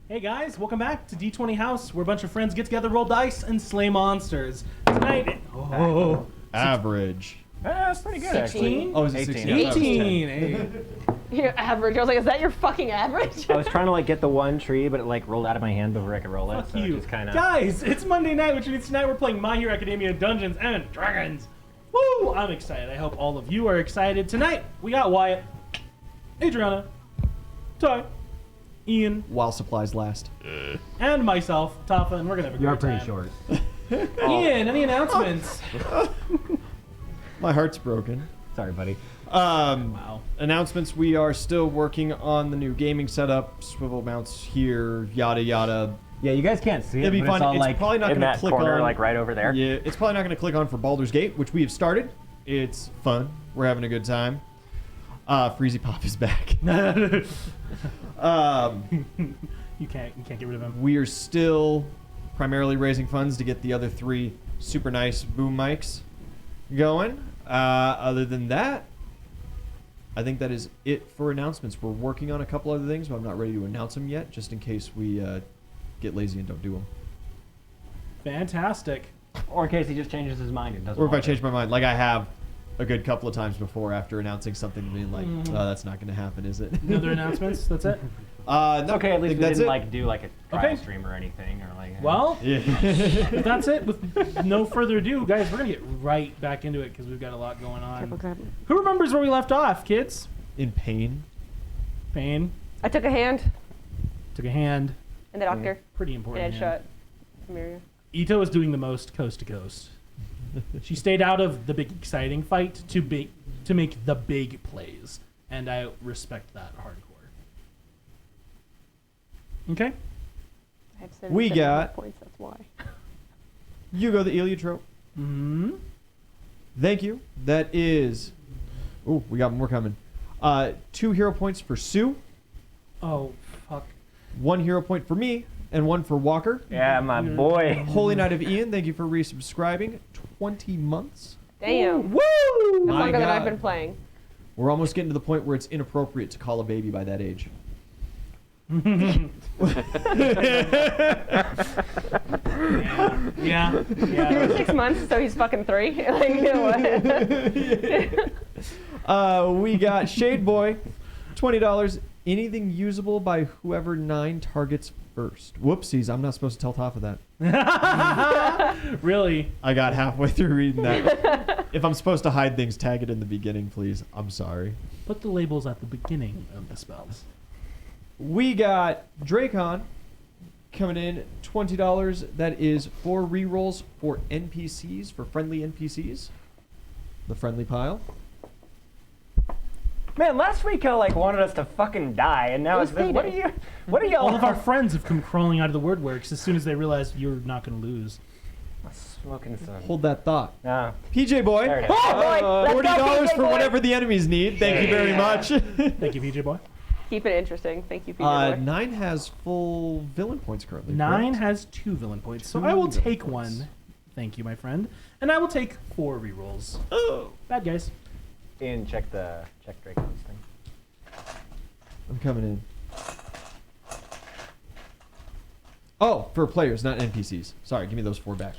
Hey guys, welcome back to D20 House, where a bunch of friends get together, roll dice, and slay monsters. Tonight, Average. That's pretty good. 16? Oh, is it 18. 18. Hey. Your average. I was like, is that your fucking average? I was trying to like get the one tree, but it like rolled out of my hand before I could roll it. Fuck So you. it just kind of. Guys, it's Monday night, which means tonight we're playing My Hero Academia Dungeons and Dragons. Woo! I'm excited. I hope all of you are excited. Tonight, we got Wyatt, Adriana, Ty, Ian, While supplies last. and myself, Tafa, and we're gonna have a great time. short. Ian, any announcements? My heart's broken. Sorry, buddy. Wow. Announcements. We are still working on the new gaming setup. Swivel mounts here, yada yada. Yeah, you guys can't see it. It'd be but fun. It's all It's like probably not in gonna that click corner, on- like right over there. Yeah, it's probably not going to click on for Baldur's Gate, which we have started. It's fun. We're having a good time. Freezy Pop is back. You can't get rid of him. We are still primarily raising funds to get the other 3 super nice boom mics going. Other than that, I think that is it for announcements. We're working on a couple other things, but I'm not ready to announce them yet, just in case we get lazy and don't do them. Fantastic. Or in case he just changes his mind and doesn't. Or if I want change it. my mind, like I have a good couple of times before after announcing something, being like, "Oh, that's not going to happen, is it?" No other announcements? That's it? No, It's okay. At I least think we that's didn't it. like do like a trial Okay. stream or anything or like. Well, Yeah. if that's it, with no further ado, guys, we're going to get right back into it because we've got a lot going on. Who remembers where we left off, kids? In pain. Pain. I took a hand Took a hand. and the doctor Pretty and important. headshot. hand. Amelia. Ito is doing the most coast to coast. She stayed out of the big exciting fight to make the big plays, and I respect that hardcore. Okay. I have We 77 got- points. That's why. Hugo the Heliotrope. Hmm. Thank you. That is. Oh, we got more coming. 2 hero points for Sue, Oh fuck. 1 hero point for me, and 1 for Walker. Yeah, my boy. Holy Knight of Ian, thank you for resubscribing. 20 months. Damn. Woo! That's My longer than I've God. been playing. We're almost getting to the point where it's inappropriate to call a baby by that age. Yeah. He was Yeah. 6 months, so he's fucking 3. Like, you know what? We got Shade Boy, $20. Anything usable by whoever 9 targets first. Whoopsies, I'm not supposed to tell Toph of that. Really? I got halfway through reading that. If I'm supposed to hide things, tag it in the beginning, please. I'm sorry. Put the labels at the beginning of the spells. We got Dracon coming in, $20. That is 4 rerolls for NPCs, for friendly NPCs. The friendly pile. Man, last week y'all like wanted us to fucking die, and now It it's was this. What are payday. you? What are y'all? All of our friends have come crawling out of the woodworks as soon as they realize you're not going to lose. Smoking some. Hold that thought. Ah. PJ Boy, There it is. Oh, boy, let's go, $40 PJ for boy. whatever the enemies need. Thank you very Yeah. much. Thank you, PJ Boy. Keep it interesting. Thank you, PJ boy. 9 has full villain points currently. 9 correct? has 2 villain points, so 2 I will villain take points. 1. Thank you, my friend. And I will take 4 rerolls. Oh. Bad guys. Ian, check Dracon's thing. I'm coming in. Oh, for players, not NPCs. Sorry, give me those 4 back.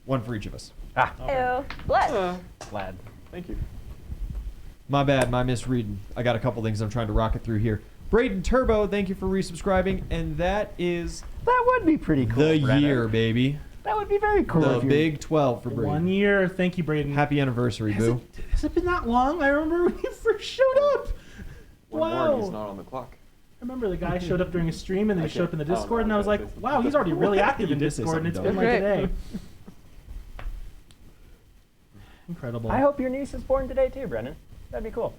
1 for each of us. Ah, Ew. Bless. glad. Thank you. My bad, my misreading. I got a couple things I'm trying to rocket through here. Braden Turbo, thank you for resubscribing, and that is That would be pretty cool. the Brennan. year, baby. That would be very cool. The if you- big 12 for Braden. 1 year. Thank you, Braden. Happy anniversary, has, boo. has it been that long? I remember when you first showed up. One Wow. more, he's not on the clock. I remember the guy showed up during a stream and then he Okay. showed up in the Oh, Discord, no, and I was like, okay. wow, he's already really active in You did say Discord, and it's something been like dumb. a day. Incredible. I hope your niece is born today too, Brennan. That'd be cool.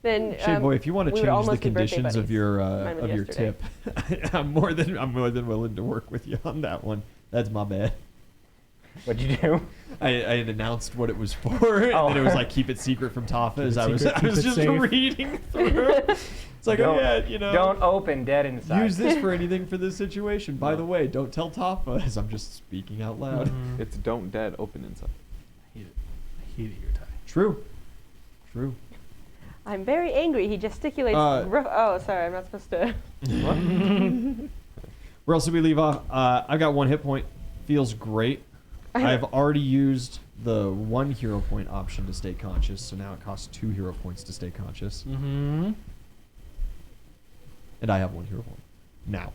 Then, Shade Boy, if you want to we would change the almost be birthday conditions of buddies. your Mine was yesterday. tip, I'm more than willing to work with you on that one. That's my bad. What'd you do? I had announced what it was for, and Oh. then it was like keep it secret from Tafa as it I was secret, keep it just safe. reading through. It's like, oh yeah, you know, Don't open dead inside. use this for anything for this situation. By the way, don't tell Tafa as I'm just speaking out loud. Mhm. It's don't dead, open inside. I hate it. I hate it here, Ty. True. I'm very angry. He gesticulates. Oh, sorry. I'm not supposed to. Where else did we leave off? I've got 1 hit point. Feels great. I've already used the 1 hero point option to stay conscious, so now it costs 2 hero points to stay conscious. Mm-hmm. And I have 1 hero point. Now.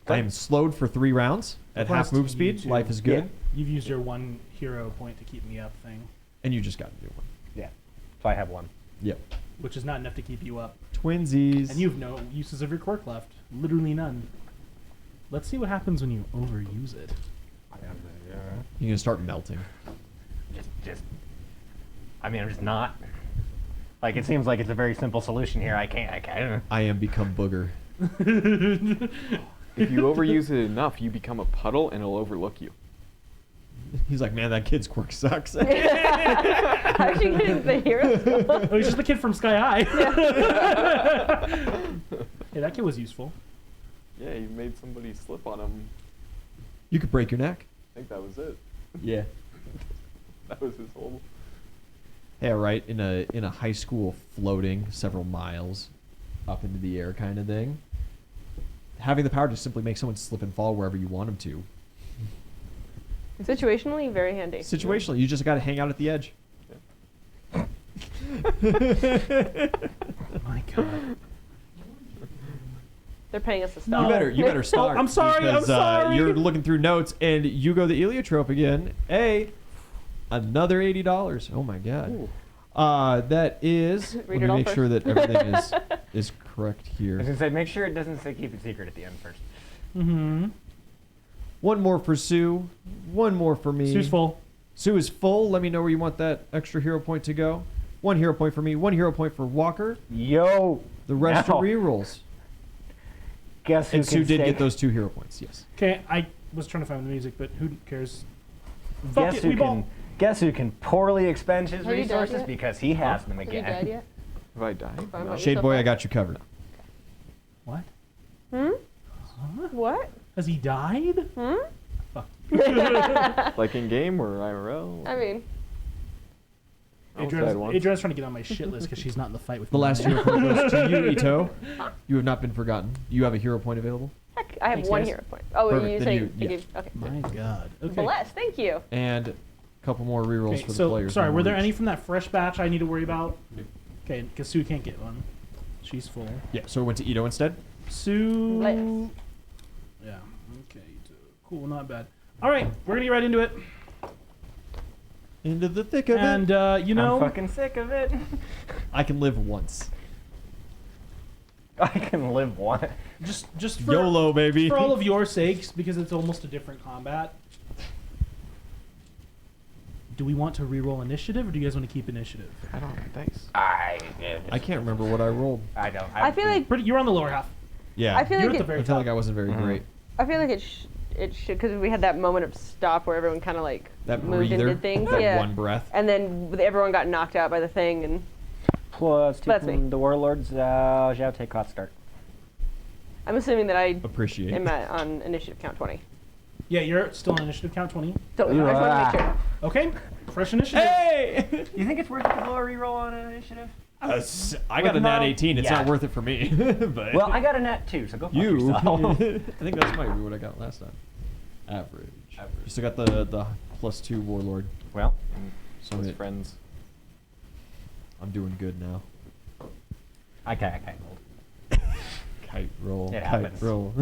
I am slowed for 3 rounds at half Plus move you speed. too. Life is good. You've used your 1 hero point to keep me up thing, And you just got to do 1. Yeah. So I have 1. Yep. which is not enough to keep you up. Twinsies. And you have no uses of your quirk left. Literally none. Let's see what happens when you overuse it. You're going to start melting. I mean, I'm just not. Like, it seems like it's a very simple solution here. I can't. I am become booger. If you overuse it enough, you become a puddle and it'll overlook you. He's like, man, that kid's quirk sucks. How's she getting the hero skill? Oh, he's just the kid from Sky High. Hey, that kid was useful. Yeah, you made somebody slip on him. You could break your neck. I think that was it. Yeah. That was his whole... Yeah, right. In a high school floating several miles up into the air kind of thing. Having the power to simply make someone slip and fall wherever you want them to. Situationally, very handy. Situationally, you just got to hang out at the edge. My God. They're paying us to stop. You better start. I'm sorry, because, I'm sorry. You're looking through notes, and you go the Eliotrope again. Another $80. Oh my God. Ooh. That is. Read Let it me all make first. sure that everything is correct I was here. gonna say, make sure it doesn't say keep it secret at the end first. Mm-hmm. One more for Sue. One more for me. Sue's full. Sue is full. Let me know where you want that extra hero point to go. 1 hero point for me. 1 hero point for Walker. Yo. The rest Now. are rerolls. Guess who And Sue can did stay- get those 2 hero points. Yes. Okay, I was trying to find the music, but who cares? Fuck Guess it, who we ball. can? Guess who can poorly expend his Have you died resources yet? because he has them Have you again. died yet? Have I died? Fine, No. buddy. Shade Boy, I got you covered. What? Hmm? Huh? What? Has he died? Hmm? Fuck. Like in game or IRL? I mean, Almost died once. Adriana's trying to get on my shit list because she's not in the fight with The me. last hero point goes to you, Ito. You have not been forgotten. You have a hero point available. heck, I have Thanks, 1 guys. hero point. Oh, Perfect, you then say you- yeah. okay. My God. Okay. Bless, thank you. And a couple more rerolls Okay, for the so players. sorry, in were there reach. any from that fresh batch I need to worry about? No. Okay, because Sue can't get one. She's full. Yeah, so it went to Ito instead. Sue. Bless. Yeah. Okay. Cool. Not bad. All right, we're gonna get right into it. Into the thick of And it. you know, I'm fucking sick of it. I can live once. I can live one. just for, YOLO, baby. for all of your sakes, because it's almost a different combat. Do we want to re-roll initiative, or do you guys want to keep initiative? I don't know. Thanks. I can't remember what I rolled. I don't. I feel like You're on the lower half. Yeah. I feel You're like at the it, very I feel top. like I wasn't very great. it should because we had that moment of stop where everyone kind of like That moved breather, into things. that Yeah. one breath. And then everyone got knocked out by the thing, and Plus 2 That's me. from the warlords. Zhao take hot start. I'm assuming that I Appreciate. am on initiative count 20. Yeah, you're still on initiative count 20. So I just want to make sure. Okay, fresh initiative. Hey! You think it's worth it to blow a reroll on an initiative? I got a With nat no- 18. It's yeah. not worth it for me. But Well, I got a nat 2, so go fuck you. yourself. I think that's might be what I got last time. Average. You still got the +2 warlord. Well, So His friends. I'm doing good now. I rolled. Kite roll. It Kite happens. roll.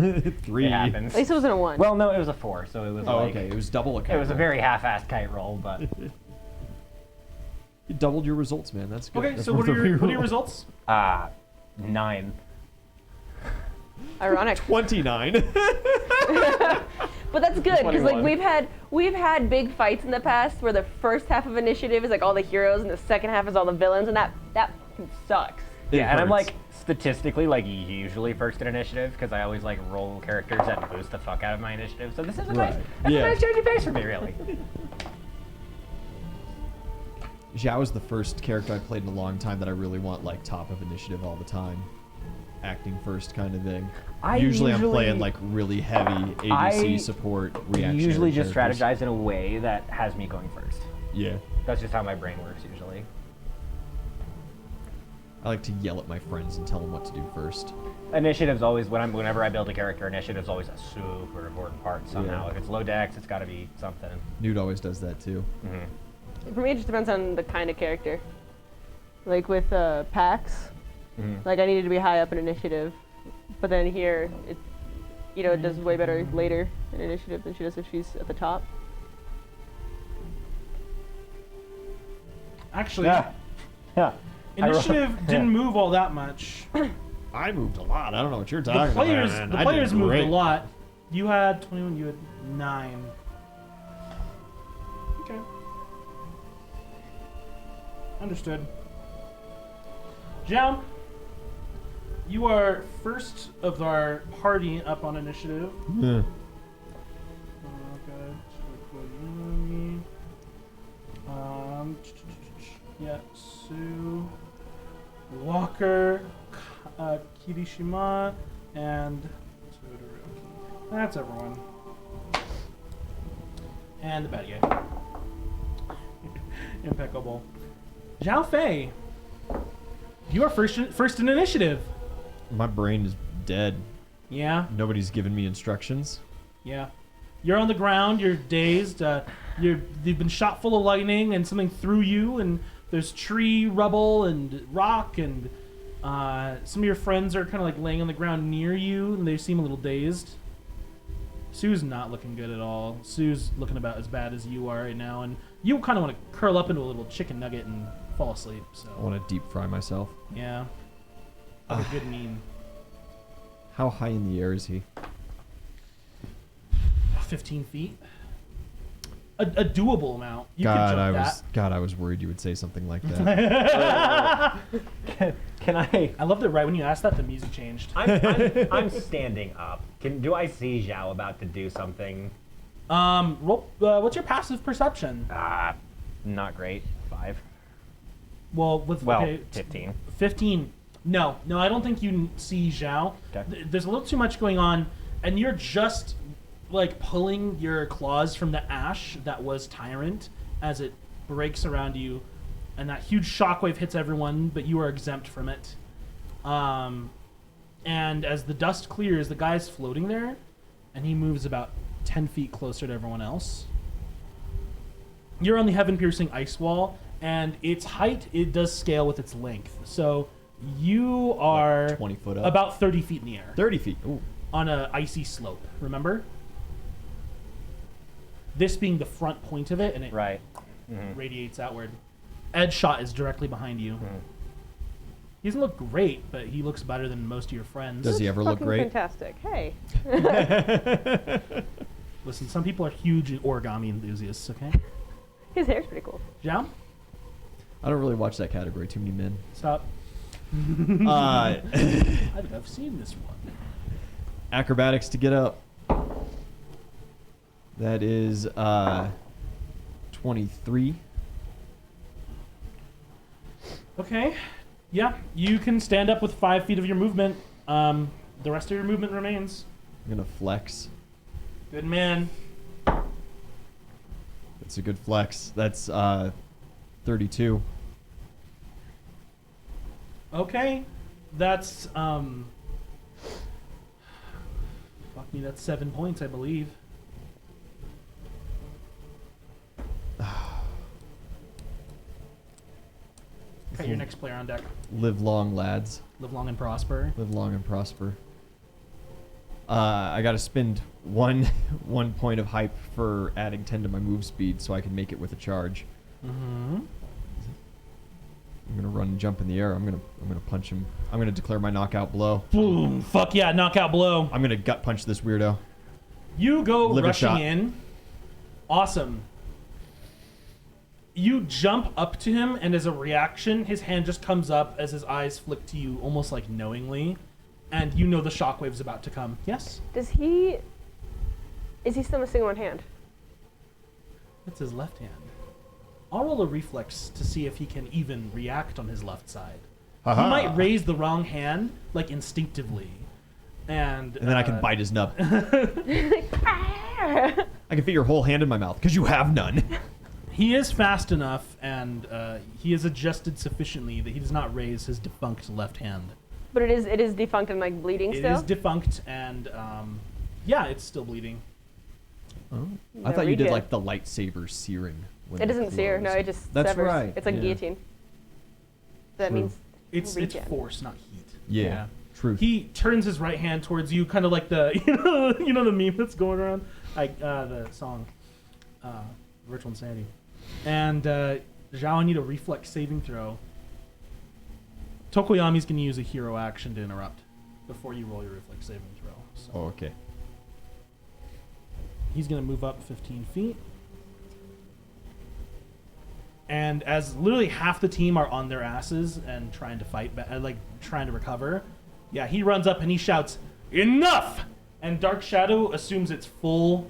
3. It happens. At least it wasn't a 1. Well, no, it was a 4, so it was Oh, like... okay. It was double a kite It was a roll. very half-assed kite roll, but... You doubled your results, man. That's good. Okay, That's so worth what are a your reroll. results? 9. Ironic. 29. But that's good because like 21. we've had big fights in the past where the first half of initiative is like all the heroes and the second half is all the villains, and that fucking sucks. Yeah, and I'm hurts. like, statistically, like, usually first in initiative, because I always, like, roll characters that boost the fuck out of my initiative, so this is a nice, Right. that's Yeah. a nice change of pace for me, really. Zhao is the first character I've played in a long time that I really want like top of initiative all the time. Acting first kind of thing. I Usually I'm usually- playing like really heavy ADC I support I reactionary usually just characters. strategize in a way that has me going first. Yeah. That's just how my brain works, usually. I like to yell at my friends and tell them what to do first. Initiative's always whenever I build a character. Initiative's always a super important part somehow. Yeah. If it's low dex, it's got to be something. Newt always does that too. For me, it just depends on the kind of character. Like with Pax, like I needed to be high up in initiative, but then here, it does way better later in initiative than she does if she's at the top. Actually, Yeah. initiative didn't move all that much. I moved a lot. I don't know what you're The talking players, about. the players moved a lot. You had 21. You had 9. Okay. Understood. Zhao, you are first of our party up on initiative. Yeah. Okay. Yeah, Sue, Walker, Kirishima, and Todoroki. That's everyone. And the bad guy. Impeccable. Zhao Fei, you are first in initiative. My brain is dead. Yeah, Nobody's given me instructions. yeah. You're on the ground. You're dazed. You've been shot full of lightning, and something threw you. And there's tree rubble and rock, and some of your friends are kind of like laying on the ground near you, and they seem a little dazed. Sue's not looking good at all. Sue's looking about as bad as you are right now, and you kind of want to curl up into a little chicken nugget and fall asleep. So I want to deep fry myself. yeah, like a good meme. How high in the air is he? 15 feet. A doable amount. You could jump that. I was worried you would say something like that. Can I? I loved it right when you asked that. The music changed. I'm standing up. Do I see Zhao about to do something? Roll. What's your passive perception? Not great. 5. Well, 15. 15. No, I don't think you see Zhao. Okay. There's a little too much going on, and you're just like pulling your claws from the ash that was Tyrant as it breaks around you, and that huge shockwave hits everyone, but you are exempt from it. And as the dust clears, the guy's floating there, and he moves about 10 feet closer to everyone else. You're on the heaven-piercing ice wall, and its height, it does scale with its length. So you are 20 foot up? about 30 feet in the air 30 feet. Ooh. on an icy slope, remember? This being the front point of it, and it Right. radiates outward. Ed's shot is directly behind you. He doesn't look great, but he looks better than most of your friends. Does he ever look Fucking great? Fantastic. Hey. Listen, some people are huge origami enthusiasts, okay? His hair's pretty cool. Zhao, I don't really watch that category. Too many men. stop. Uh, I've seen this one. acrobatics to get up. That is 23. Okay. Yeah, you can stand up with 5 feet of your movement. The rest of your movement remains. I'm gonna flex. Good man. That's a good flex. That's 32. Okay. That's fuck me, that's 7 points, I believe. Okay, your next player on deck. Live long, lads. Live long and prosper. Live long and prosper. I gotta spend one point of hype for adding 10 to my move speed so I can make it with a charge. Mm-hmm. I'm gonna run and jump in the air. I'm gonna punch him. I'm gonna declare my knockout blow. Boom! Fuck yeah, knockout blow. I'm gonna gut punch this weirdo. You go Liver rushing shot. in. Awesome. You jump up to him, and as a reaction, his hand just comes up as his eyes flick to you, almost like knowingly, and you know the shockwave's about to come. Yes? Is he still missing one hand? That's his left hand. I'll roll a reflex to see if he can even react on his left side. He might raise the wrong hand, like instinctively, and And then I can bite his nub. I can fit your whole hand in my mouth because you have none. He is fast enough, and he is adjusted sufficiently that he does not raise his defunct left hand. But it is defunct and like bleeding It still. is defunct, and yeah, it's still bleeding. Oh. I Yeah, thought you did regen. like the lightsaber searing. When It they doesn't sear. No, close. it just That's severs. right. It's like yeah. guillotine. That True. means It's regen. force, not heat. Yeah. Truth. He turns his right hand towards you, kind of like the you know the meme that's going around, like the song, Virtual Insanity, and Zhao, I need a reflex saving throw. Tokoyami's gonna use a hero action to interrupt before you roll your reflex saving throw. So Oh, okay. he's gonna move up 15 feet, and as literally half the team are on their asses and trying to fight, like trying to recover. Yeah, he runs up and he shouts, "Enough!" And Dark Shadow assumes it's full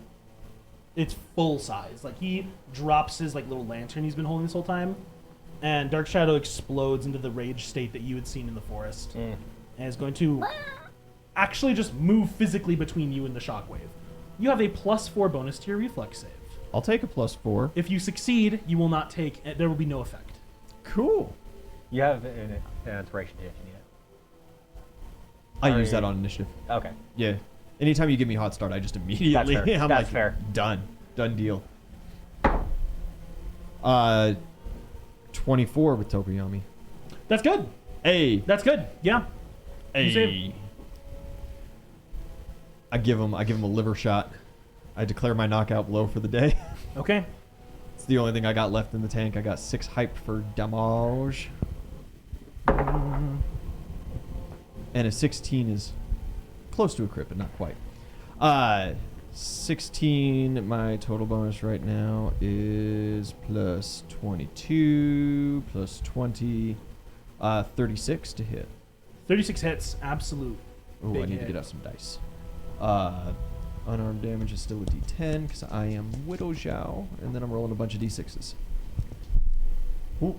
size. Like he drops his like little lantern he's been holding this whole time, and Dark Shadow explodes into the rage state that you had seen in the forest, and is going to actually just move physically between you and the shockwave. You have a +4 bonus to your reflex save. I'll take a +4. If you succeed, you will not take. There will be no effect. Cool. You have an inspiration if you need it. I use that on initiative. Okay. Yeah. Anytime you give me hot start, I just immediately That's fair. I'm That's like fair. done deal. 24 with Tokoyami. That's good. Hey, That's good. Yeah. You save. hey. I give him a liver shot. I declare my knockout blow for the day. Okay. It's the only thing I got left in the tank. I got 6 hype for damage. And a 16 is close to a crit, but not quite. 16, my total bonus right now is plus 22, plus 20, 36 to hit. 36 hits. Absolute. Oh, Big I need hit. to get out some dice. Unarmed damage is still a d10 because I am Widow Zhao, and then I'm rolling a bunch of d6s. Ooh.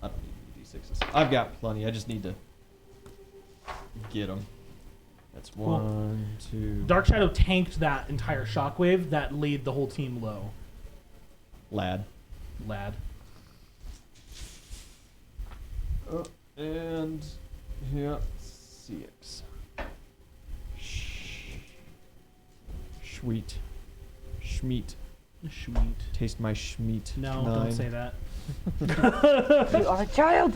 I don't need any d6s. I've got plenty. I just need to get them. That's Cool. 1, 2. Dark Shadow tanked that entire shockwave that laid the whole team low. Lad. Lad. And yeah, CX. Sweet. Schmeat. Sweet. Taste my schmeat. No, 9. don't say that. You are a child.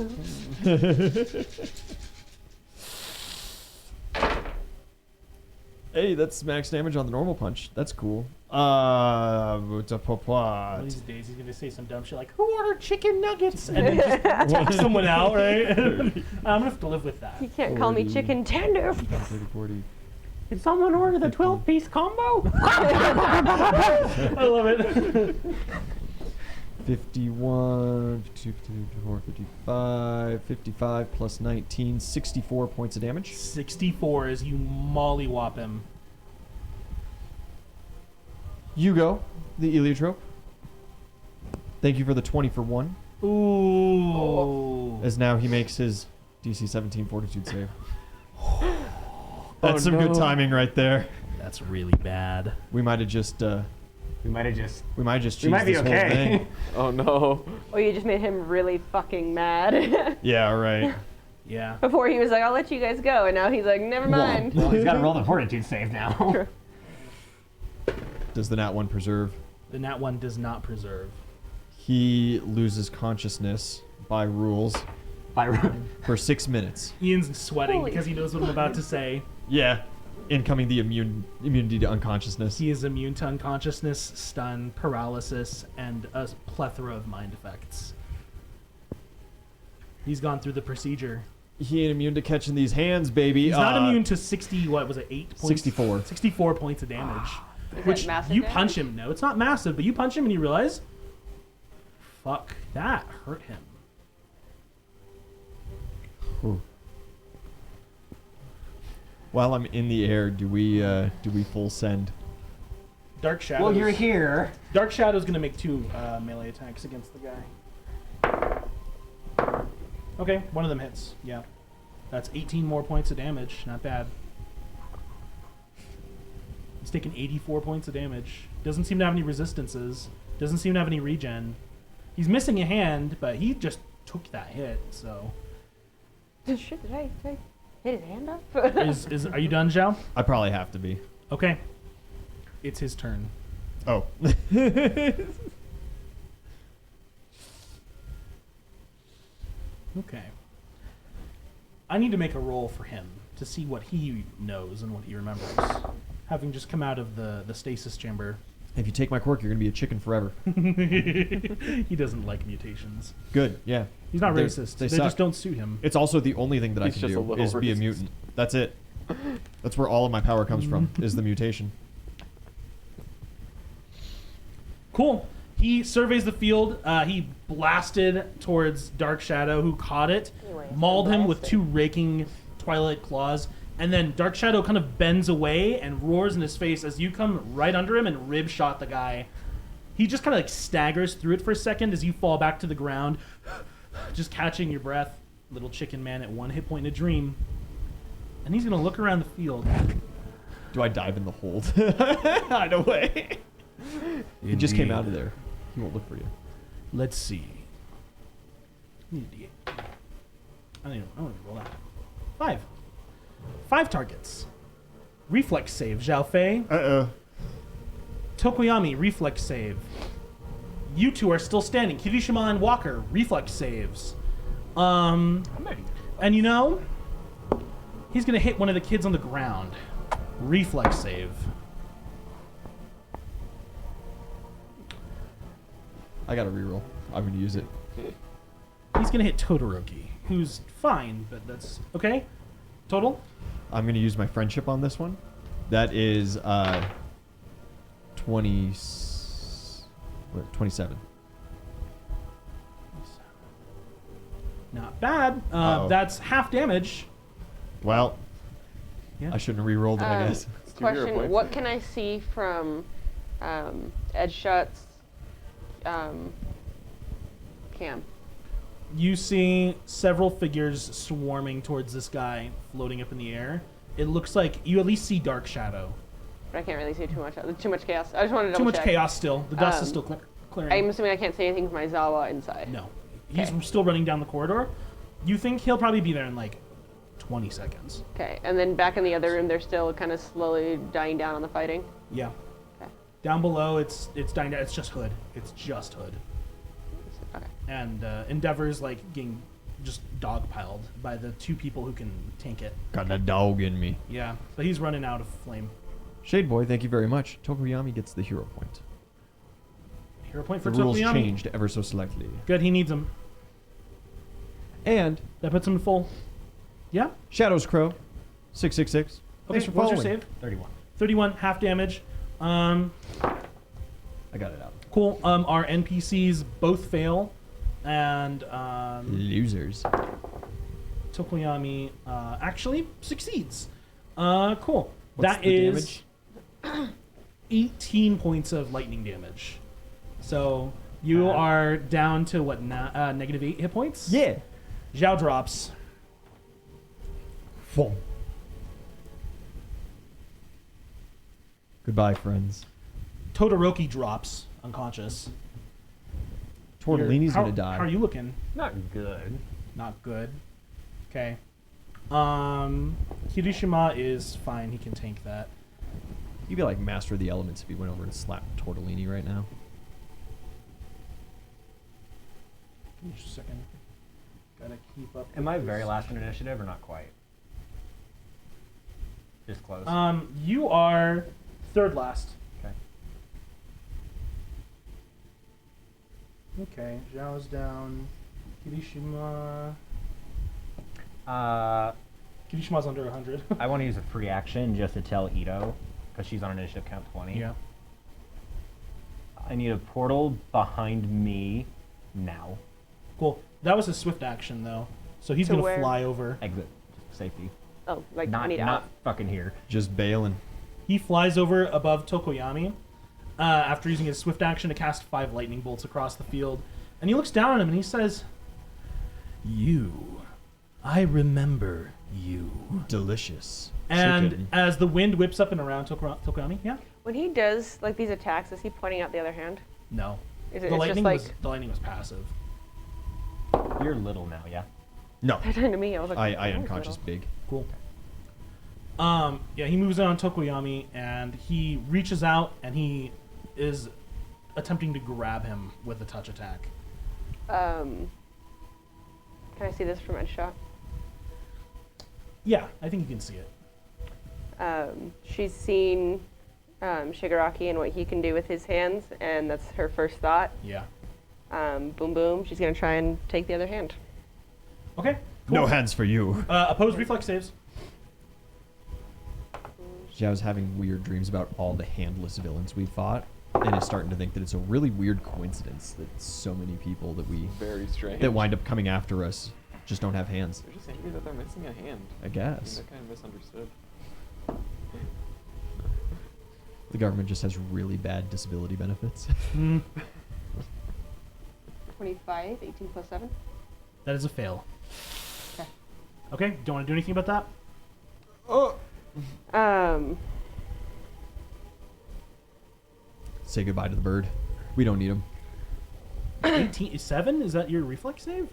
Hey, that's max damage on the normal punch. That's cool. One of these days he's gonna say some dumb shit like, "Who ordered chicken nuggets?" and then just take someone out, right? I'm gonna have to live with that. You can't call me 40. chicken tender. 40. Did someone order the 12-piece combo? I love it. 51, 52, 54, 55, 55 plus 19, 64 points of damage. 64 as you mollywop him. Hugo, the Eliotrope. Thank you for the 20 for 1. Ooh. As now he makes his DC 17 Fortitude save. That's Oh, some good no. timing right there. That's really bad. We might have just We might have just. we might just We might cheesed be this whole okay. thing. Oh no. Or you just made him really fucking mad. Yeah, right. Yeah. Before he was like, I'll let you guys go, and now he's like, never mind. Well, he's got to roll the fortitude save now. True. Does the nat 1 preserve? The nat 1 does not preserve. He loses consciousness by rules for 6 minutes. Ian's sweating Holy because he knows what I'm about to say. Yeah. Incoming the immunity to unconsciousness. He is immune to unconsciousness, stun, paralysis, and a plethora of mind effects. He's gone through the procedure. He ain't immune to catching these hands, baby. He's not immune to 60, what was it, 8 points? 64. 64 points of damage. Is Which that massive you damage? punch him. No, it's not massive, but you punch him and you realize, fuck, that hurt him. Whew. While I'm in the air, do we full send? Dark Shadow. Well, you're here. Dark Shadow's gonna make 2 melee attacks against the guy. Okay, one of them hits. Yeah. That's 18 more points of damage. Not bad. He's taken 84 points of damage. Doesn't seem to have any resistances. Doesn't seem to have any regen. He's missing a hand, but he just took that hit. So, Shit, did I hit his hand up? are you done, Zhao? I probably have to be. Okay. It's his turn. Oh. Okay. I need to make a roll for him to see what he knows and what he remembers. Having just come out of the stasis chamber. If you take my quirk, you're going to be a chicken forever. He doesn't like mutations. Good, yeah. He's not They're- racist. they They suck. just don't suit him. It's also the only thing that He's I can just a do little is be a racist. mutant. That's it. That's where all of my power comes from, is the mutation. Cool. He surveys the field. He blasted towards Dark Shadow, who caught it, Anyway, mauled him with blasted. 2 raking Twilight claws, and then Dark Shadow kind of bends away and roars in his face as you come right under him and rib shot the guy. He just kind of like staggers through it for a second as you fall back to the ground, just catching your breath. Little chicken man at 1 hit point in a dream. And he's going to look around the field. Do I dive in the hold? Hide away. He just came out of there. He won't look for you. Let's see. I need a D8. I want to roll that. 5. 5 targets. Reflex save, Zhao Fei. Uh-oh. Tokoyami, reflex save. You two are still standing. Kirishima and Walker, reflex saves. And you know, he's gonna hit one of the kids on the ground. Reflex save. I got to reroll. I'm going to use it. He's gonna hit Todoroki, who's fine, but that's okay. Total? I'm going to use my friendship on this one. That is 27. Not bad. Uh-oh. That's half damage. Well, Yeah. I shouldn't have re-rolled it, I guess. It's 2 hero Question: points. what can I see from Edge Shot's cam? You see several figures swarming towards this guy, floating up in the air. It looks like you at least see Dark Shadow. But I can't really see too much. Too much chaos. I just wanted to Too double much check. chaos still. The dust is Um, still clearing. I'm assuming I can't see anything from my Zawa inside. No. He's Okay. still running down the corridor. You think he'll probably be there in like 20 seconds. Okay, and then back in the other room, they're still kind of slowly dying down on the fighting. Yeah. Okay. Down below, it's dying down. It's just Hood. It's just Hood. Okay. And Endeavor's like getting just dogpiled by the 2 people who can tank it. Got a dog in me. Yeah. But he's running out of flame. Shade Boy, thank you very much. Tokoyami gets the hero point. Hero point for The rules Tokoyami. changed ever so slightly. Good, he needs him. And That puts him in full. Yeah? Shadows Crow, 666. Okay, Thanks for what's your following. save? 31. 31, half damage. I got it out. Cool. Our NPCs both fail. And Losers. Tokoyami actually succeeds. Cool. What's That the is 18 points of lightning damage. So you are down to what, negative 8 hit points? Yeah. Zhao drops. Boom. Goodbye, friends. Todoroki drops, unconscious. Tortellini's How- gonna die. How are you looking? Not good. Not good. Okay. Kirishima is fine. He can tank that. He'd be like Master of the Elements if he went over and slapped Tortellini right now. Give me just a second. Gotta keep up. Am with I this. very last in initiative or not quite? Just close. You are third last. Okay. Okay, Zhao's down. Kirishima. Kirishima's under 100. I want to use a free action just to tell Ito, because she's on initiative count 20. Yeah. I need a portal behind me now. Cool. That was a swift action though, so he's To gonna where? fly over. Exit. Safety. Oh, like I Not need not out. fucking here. Just bailing. He flies over above Tokoyami after using his swift action to cast 5 lightning bolts across the field, and he looks down at him and he says, "You, I remember you." Delicious. And Chicken. as the wind whips up and around Tokoyami, yeah, When he does like these attacks, is he pointing out the other hand? no, Is The it? It's just lightning like was the lightning was passive. You're little now, yeah. No, that to me. I was like, I "Oh, unconscious little." big. Cool. Yeah, he moves in on Tokoyami and he reaches out and he is attempting to grab him with a touch attack. Can I see this from Headshot? Yeah, I think you can see it. She's seen Shigaraki and what he can do with his hands, and that's her first thought. Yeah. Boom, boom. She's gonna try and take the other hand. Okay. No cool. hands for you. Opposed reflex saves. Yeah, I was having weird dreams about all the handless villains we fought, and is starting to think that it's a really weird coincidence that so many people that we Very strange. that wind up coming after us just don't have hands. They're just angry that they're missing a hand. I I guess think they're kind of misunderstood. the government just has really bad disability benefits. 25, 18 plus 7. That is a fail. Okay. Okay. Don't want to do anything about that. Oh. Say goodbye to the bird. We don't need him. 7? Is that your reflex save?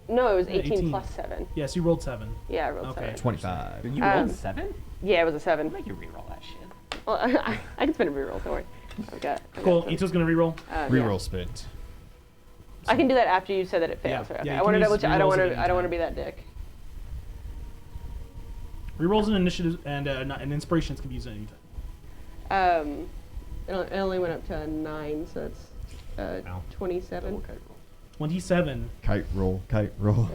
No, it was Yeah, 18, 18. plus 7. Yes, you rolled 7. Yeah, I rolled Okay. 7. 25. You rolled Um, 7? Yeah, it was a 7. Make you reroll that shit. Well, I can spin a reroll, don't worry. I've got Cool. seven. Ito's gonna reroll. Reroll spit. I can do that after you said that it fails. Yeah, Right? Okay. yeah, you I want to can double use check. I don't rerolls want at to. any I don't want to time. be that dick. Rerolls and initiatives and inspirations can be used at any time. It only went up to 9, so it's Wow. 27. Okay, roll. 27. Kite roll. Kite roll.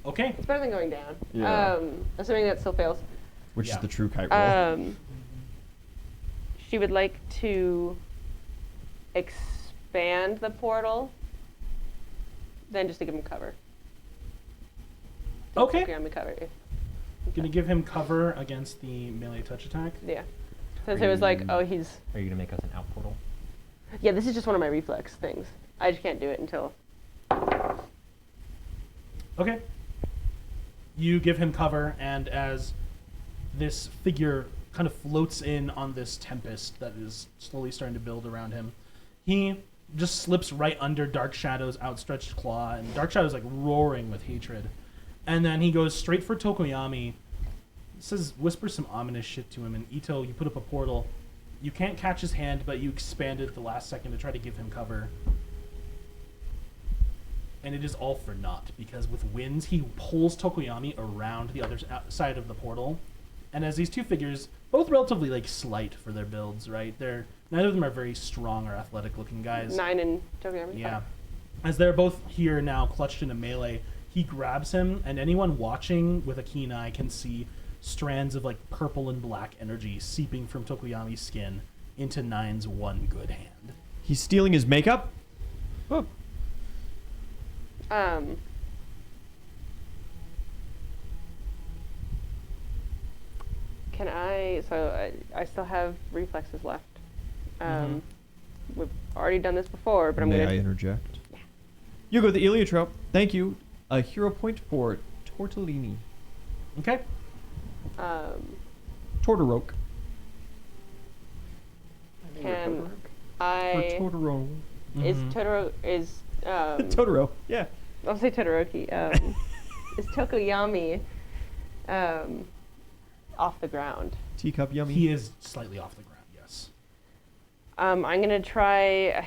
Okay. It's better than going down. Yeah. Assuming that still fails. Which Yeah. is the true kite roll. She would like to expand the portal, then just to give him cover. Okay. Give him cover. Gonna give him cover against the melee touch attack. Yeah. Since it was like, oh, he's. Are you gonna make us an out portal? Yeah, this is just one of my reflex things. I just can't do it until. Okay. You give him cover, and as this figure kind of floats in on this tempest that is slowly starting to build around him, he just slips right under Dark Shadow's outstretched claw, and Dark Shadow's like roaring with hatred. And then he goes straight for Tokoyami, whispers some ominous shit to him, and Ito, you put up a portal. You can't catch his hand, but you expand it at the last second to try to give him cover. And it is all for naught, because with winds, he pulls Tokoyami around the other side of the portal. And as these two figures, both relatively like slight for their builds, right? Neither of them are very strong or athletic looking guys. 9 and Tokoyami. Yeah. As they're both here now clutched in a melee, he grabs him, and anyone watching with a keen eye can see strands of like purple and black energy seeping from Tokoyami's skin into Nine's one good hand. He's stealing his makeup? Oh. Can I? So I still have reflexes left. We've already done this before, but I'm May gonna. I interject? You go the Eliotrope. Thank you. A hero point for Tortellini. Okay. Tortoroke. Can For I? Totoro. Is Mhm. Totoro is? Totoro. Yeah. I'll say Todoroki. Is Tokoyami off the ground? Teacup yummy. He is slightly off the ground, yes. I'm gonna try.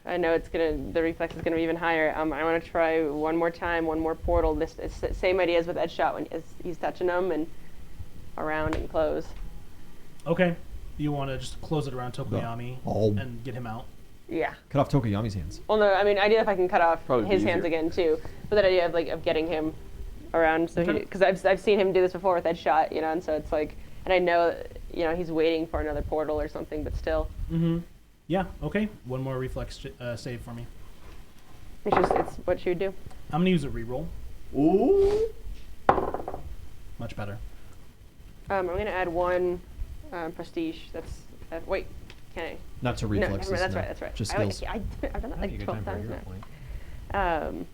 I know the reflex is gonna be even higher. I want to try one more time, one more portal. This it's the same idea as with Ed Shot when he's touching them and around and close. Okay. You want to just close it around Tokoyami Oh. and get him out? Yeah. Cut off Tokoyami's hands. Well, no, I mean, idea if I can cut off Probably his easier. hands again too, but that idea of getting him around, so Okay. because I've seen him do this before with Ed Shot, and so it's like, and I know, he's waiting for another portal or something, but still, Mm-hmm. Yeah, okay. One more reflex save for me. it's what she would do. I'm going to use a reroll. Ooh. Much better. I'm gonna add one prestige. That's wait, can I? Not to No, never reflexes. mind, that's no. right. That's right. Just I, skills. I've done that That'd be like a good 12 time for a times hero now. point.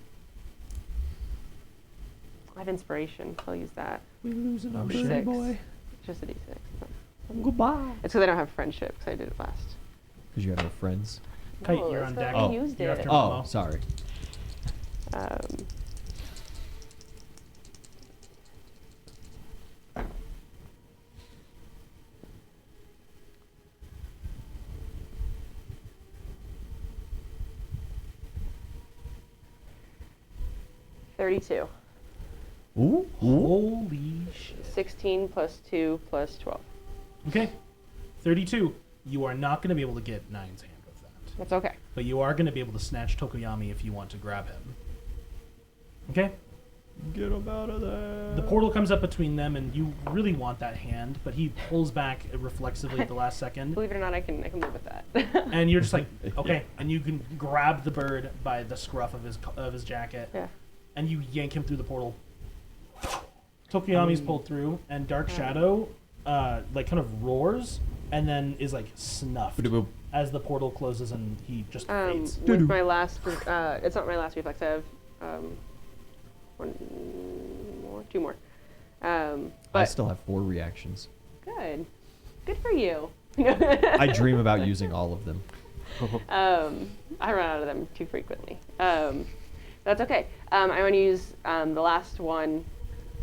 I have inspiration. I'll use that. We losing our shit. birdie boy. Just a d6. Goodbye. It's because I don't have friendship because I did it last. Because you have no friends. Kite, No, you're on that's deck. not- I Oh. used You're it. after Oh, Momo. sorry. Um, $32. Ooh. Holy shit. 16 plus 2 plus 12. Okay. 32. You are not going to be able to get Nine's hand with that. That's okay. But you are going to be able to snatch Tokoyami if you want to grab him. Okay? Get him out of there. The portal comes up between them, and you really want that hand, but he pulls back reflexively at the last second. Believe it or not, I can live with that. And you're just like, okay. And you can grab the bird by the scruff of his jacket, Yeah. and you yank him through the portal. Tokoyami's pulled through, and Dark Shadow, like, kind of roars, and then is, like, snuffed as the portal closes, and he just fades. With my last, it's not my last reflex. I have two more. I But still have 4 reactions. good for you. I dream about using all of them. I run out of them too frequently. That's okay. I want to use the last one,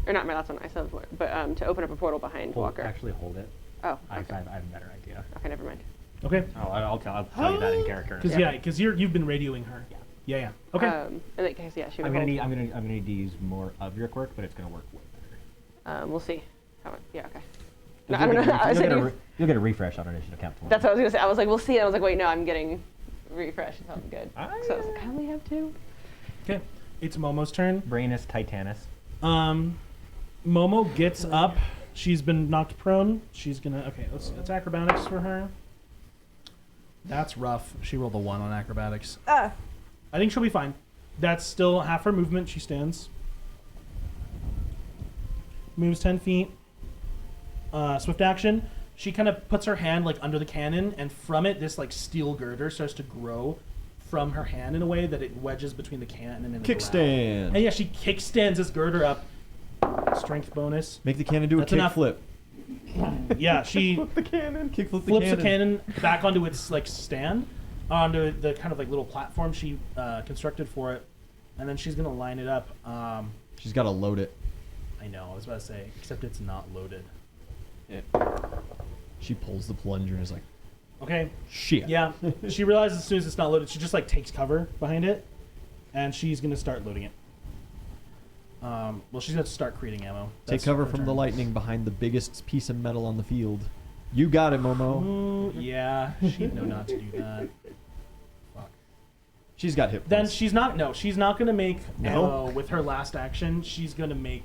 or not my last one. I still have more, but to open up a portal behind Walker. Actually, hold it. Oh, I okay. have a better idea. Okay, never mind. Okay. Oh, I'll tell you that in character. Because you've been radioing her. Yeah. Okay. In that case, yeah, she would I'm gonna hold. need to use more of your quirk, but it's gonna work way better. We'll see. Yeah, okay. No, I don't know. I said You'll get a refresh on initiative count 20. that's what I was gonna say. I was like, we'll see. And I was like, wait, no, I'm getting refresh. It sounds good. So I was like, I only have 2. Okay. It's Momo's turn. Brainus Titanus. Momo gets up. She's been knocked prone. She's gonna. Okay, let's acrobatics for her. That's rough. She rolled a 1 on acrobatics. I think she'll be fine. That's still half her movement. She stands. Moves 10 feet. Swift action. She kind of puts her hand like under the cannon, and from it, this like steel girder starts to grow from her hand in a way that it wedges between the cannon and the ground. Kickstand. And yeah, she kickstands this girder up. Strength bonus. Make the cannon do That's a enough. kickflip. Yeah, she The cannon. Kickflip flips the cannon back onto its like stand, onto the kind of like little platform she constructed for it, and then she's gonna line it up. She's got to load it. I know, I was about to say, except it's not loaded. Yeah. She pulls the plunger and is like, Okay. shit. Yeah. She realizes as soon as it's not loaded, she just like takes cover behind it, and she's gonna start loading it. Well, she's gonna start creating ammo. Take That's cover her from turn. the lightning behind the biggest piece of metal on the field. You got it, Momo. Ooh, yeah, she'd know not to do that. Fuck. She's got hit Then points. she's not. No, she's not gonna make No? ammo with her last action. She's gonna make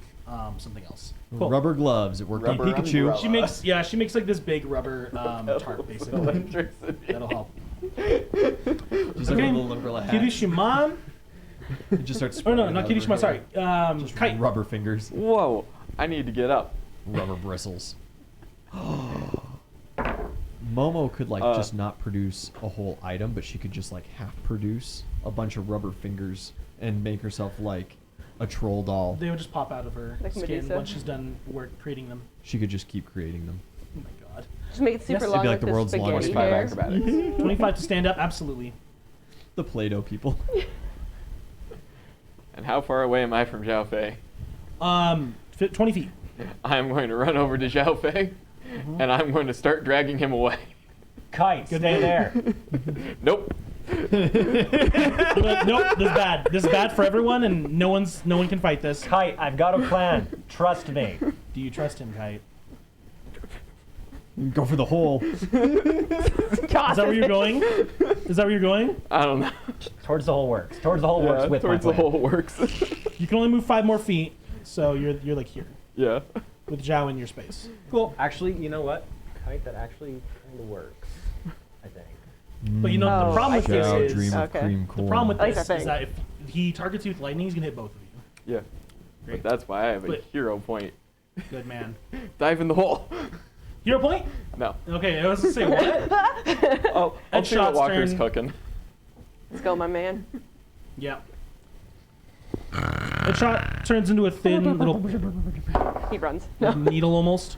something else. Cool. Rubber gloves. It worked on Rubber Pikachu. umbrella. She makes like this big rubber tarp basically. Electricity. That'll help. She's like Okay. a little umbrella hat. Kirishima. It just starts. Oh no, spreading not out of her Kirishima. Sorry. hair. Just Kite. rubber fingers. Whoa! I need to get up. Rubber bristles. Momo could like just not produce a whole item, but she could just like half produce a bunch of rubber fingers and make herself like a troll doll. They would just pop out of her Like skin Medusa? once she's done creating them. She could just keep creating them. Oh my god. Just make it super Yes. long It'd be like with the the world's spaghetti longest 25 hair. acrobatics. 25 to stand up, absolutely. The Play-Doh people. And how far away am I from Zhao Fei? 20 feet. I'm going to run over to Zhao Fei, and I'm going to start dragging him away. Kite, stay there. Nope. You're like, nope, this is bad. This is bad for everyone, and no one can fight this. Kite, I've got a plan. Trust me. Do you trust him, Kite? Go for the hole. Is that where you're going? Is that where you're going? I don't know. Towards the hole works. Towards the hole works with towards my the plan. hole works. You can only move 5 more feet, so you're like here Yeah. with Zhao in your space. Cool. Actually, you know what? Kite, that actually kind of works. I think. But you know the Oh, problem with I this Zhao, is dream of okay. cream the corn. problem with I like this that is thing. that if he targets you with lightning, he's gonna hit both of you. Yeah. Great. But that's why I have a But- hero point. Good man. Dive in the hole. Hero point? No. Okay, I was gonna say what? I'll And see what Shot's Walker's turn. cooking. Let's go, my man. Yeah. The shot turns into a thin little He runs. No. needle almost,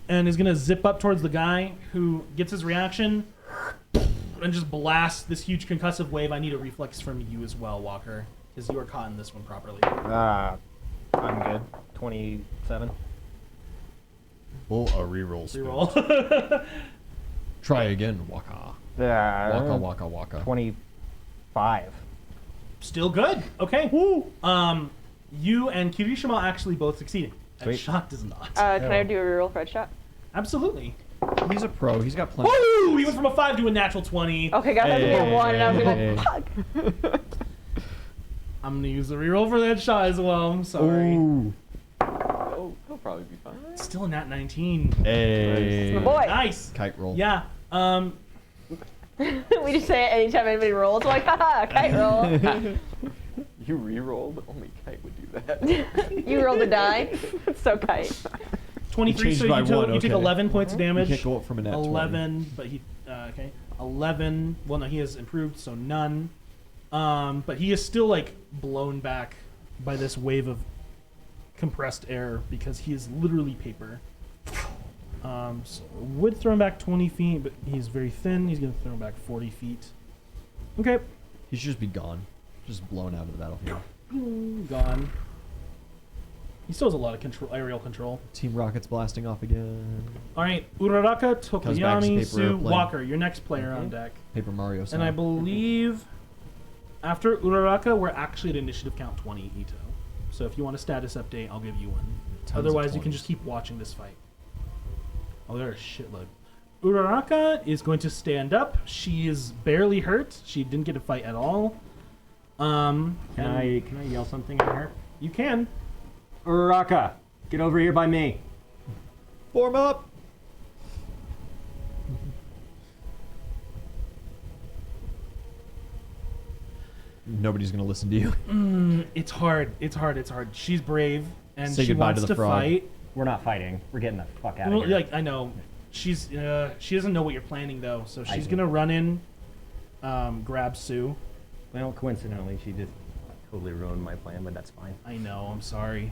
and is gonna zip up towards the guy who gets his reaction, and just blast this huge concussive wave. I need a reflex from you as well, Walker, because you are caught in this one properly. I'm good. 27. Oh, a reroll. Spin. Reroll. Try again, Waka. Waka, waka, waka. 25. Still good. Okay. Woo. You and Kirishima actually both succeeded. And Sweet. Shot does not. Can I do a reroll for headshot? Absolutely. He's a pro. He's got plenty. Woo! He went from a 5 to a natural 20. Okay, guys, I was gonna get 1, and I was Hey. like, fuck. I'm gonna use the reroll for that shot as well. I'm sorry. Ooh. Oh, he'll probably be fine. Still a nat 19. Hey. My boy. Nice. Kite roll. Yeah. We just say it anytime anybody rolls. We're like, haha, kite roll. You re-rolled? Only Kite would do that. You rolled a die. It's so kite. 23. changed So by you, took, one, you take okay. 11 points of damage. You can't go up from a nat 11, but he okay. 11. Well, no, he has improved, so none. But he is still like blown back by this wave of compressed air because he is literally paper. So would throw him back 20 feet, but he's very thin. He's gonna throw him back 40 feet. Okay, He should just be gone. Just blown out of the battlefield. gone. He still has a lot of control, aerial control. Team Rocket's blasting off again. All right, Uraraka, Comes back to Tokoyami, paper Sue, airplane. Walker, your next player on deck. Paper Mario style. And I believe after Uraraka, we're actually at initiative count 20, Ito. So if you want a status update, I'll give you one. Tons of Otherwise, you can 20s. just keep watching this fight. Oh, there are a shitload. Uraraka is going to stand up. She is barely hurt. She didn't get a fight at all. Can and I yell something at her? You can. Uraraka, get over here by me. Form up! Nobody's gonna listen to you. It's hard. It's hard. It's hard. She's brave, and Say she goodbye wants to the to frog. fight. We're not fighting. We're getting the fuck out of Well, here. like I know, she doesn't know what you're planning though, so I she's do. gonna run in, grab Sue. Well, coincidentally, she just totally ruined my plan, but that's fine. I know, I'm sorry.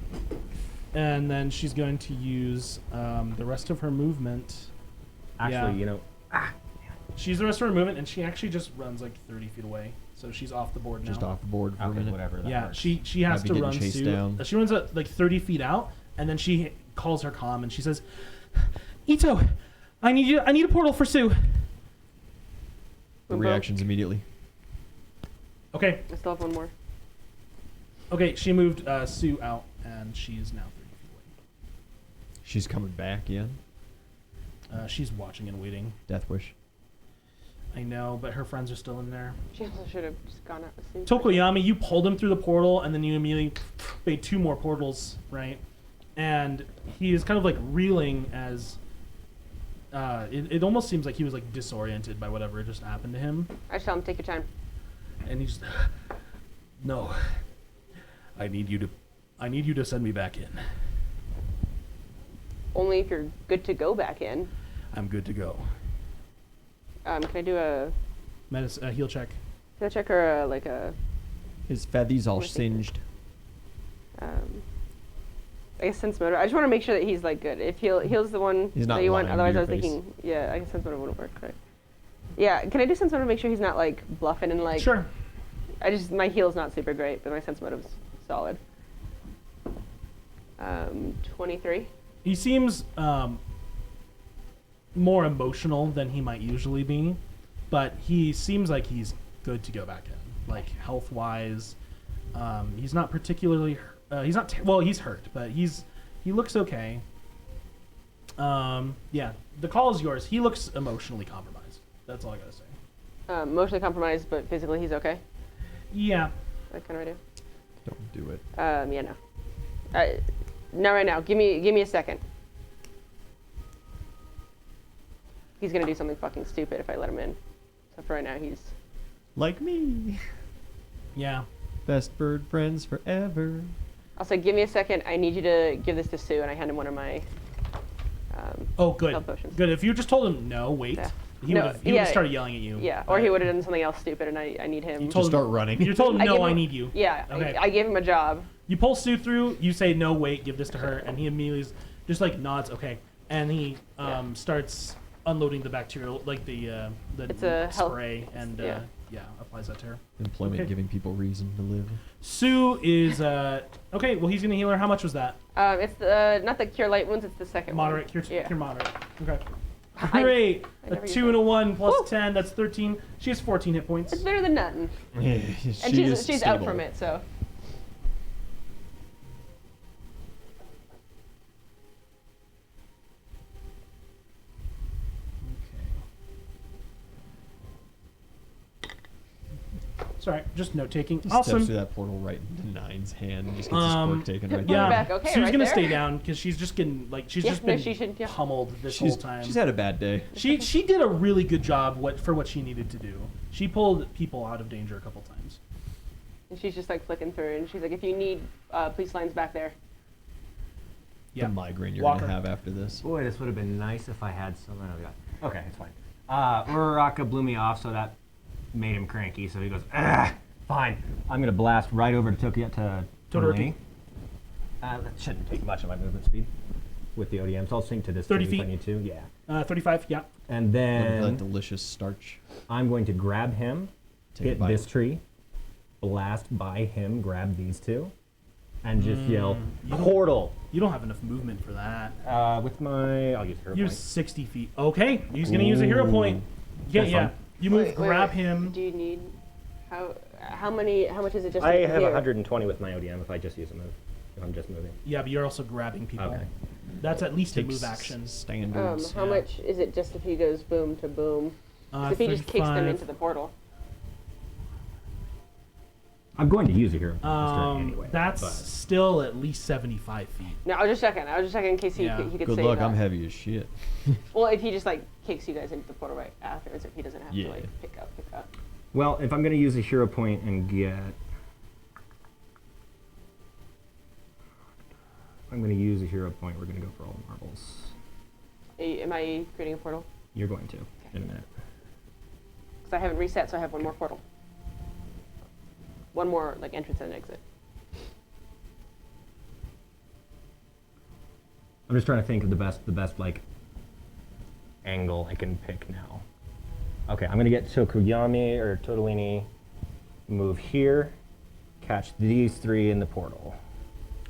And then she's going to use the rest of her movement. Actually, Yeah. you know, She's the rest of her movement, and she actually just runs like 30 feet away, so she's off the board now. Just off the board for a okay, minute. whatever. That Yeah, works. she has Might be to getting run chased Sue. down. She runs like 30 feet out, and then she calls her calm, and she says, "Ito, I need a portal for Sue." The reactions immediately. Okay, I still have one more. okay. She moved Sue out, and she is now 30 feet She's coming back again. away. She's watching and waiting. Death Wish. I know, but her friends are still in there. She also should have just gone out with Sue. Tokoyami, you pulled him through the portal, and then you immediately made 2 more portals, right? And he is kind of like reeling as it almost seems like he was like disoriented by whatever just happened to him, I just tell him, take your time. and he's no, I need you to send me back in. Only if you're good to go back in. I'm good to go. Can I do a Heal check. check or like a His feathers all We're thinking. singed. I guess sense motor. I just want to make sure that he's like good. If heal's the one He's not that you want, lying to otherwise I your was face. thinking, yeah, I guess sense motor wouldn't work. Right? Yeah, can I do sense motor to make sure he's not like bluffing and like? Sure. My heal's not super great, but my sense motive's solid. 23. He seems more emotional than he might usually be, but he seems like he's good to go back in. Like health wise, he's not particularly. He's not. He's hurt, but he looks okay. Yeah, the call is yours. He looks emotionally compromised. That's all I gotta say. Emotionally compromised, but physically he's okay. Yeah. What can I do? Don't do it. Yeah, no. Not right now. Give me a second. He's gonna do something fucking stupid if I let him in. So for right now, he's. Like me. Yeah. Best bird friends forever. I'll say, give me a second. I need you to give this to Sue, and I hand him one of my. Oh, good. Health potions. Good. If you just told him no, wait, Yeah. he No, would have yeah. started yelling at you. Yeah, or but he would have done something else stupid, and I need him. You told Just him- start running. You told him I no. gave I him- need you. Yeah, Okay. I gave him a job. You pull Sue through. You say no. Wait. Give this to her, and he immediately just like nods. Okay, and he starts unloading the bacterial, like the It's a health- spray, and yeah. applies that to her. Employment Okay. giving people reason to live. Sue is okay. Well, he's gonna heal her. How much was that? It's not the cure light wounds. It's the second Moderate. one. Cure moderate. Okay. I Great. A never 2 used and a it. 1 plus Woo. 10. That's 13. She has 14 hit points. It's better than nothing. And she's out from it, so. Sorry, just note taking. He Awesome. steps through that portal right into Nine's hand and just gets his quirk taken right Yeah, back, okay, Sue's right gonna there. stay down because she's just getting she's Yeah, just no, been she should, yeah. pummeled this She's, whole time. she's had a bad day. She did a really good job for what she needed to do. She pulled people out of danger a couple times. And she's just like flicking through, and she's like, if you need police lines back there. Yeah. The migraine you're Walker. gonna have after this. Boy, this would have been nice if I had some. Okay, it's fine. Uraraka blew me off, so that made him cranky. So he goes, "Ugh, fine. I'm gonna blast right over to Todoroki. Todoroki. That shouldn't take much of my movement speed with the ODM, so I'll sink to this 30 if I feet? need to. Yeah. 35. Yeah. And That then delicious starch. I'm going to grab him, Take a hit bite. this tree, blast by him, grab these two, and just yell, "Portal!" You don't have enough movement for that. With my, I'll use hero You're point. 60 feet. Okay, he's gonna use a hero point. Yeah, That's yeah. fine. You move, Wait, grab wait. him. Do you need how much is it just? I like have here? 120 with my ODM if I just use a move. If I'm just moving. Yeah, but you're also grabbing people. Okay. That's at least a Takes move action. Standards. How much is it just if he goes boom to boom? 'Cause if he just kicks them 35. into the portal. I'm going to use a hero point this turn anyway. That's but- still at least 75 feet. No, I was just checking. in case he Yeah. could Good save luck, that. I'm heavy as shit. Well, if he just like kicks you guys into the portal right afterwards, if he doesn't have Yeah. to like pick up. Well, if I'm going to use a hero point and get... I'm going to use a hero point, we're going to go for all the marbles. Am I creating a portal? You're going to in a minute. Because I haven't reset, so I have one more portal. One more like entrance and exit. I'm just trying to think of the best like angle I can pick now. Okay, I'm gonna get Tokuyami or Totolini, move here, catch these three in the portal.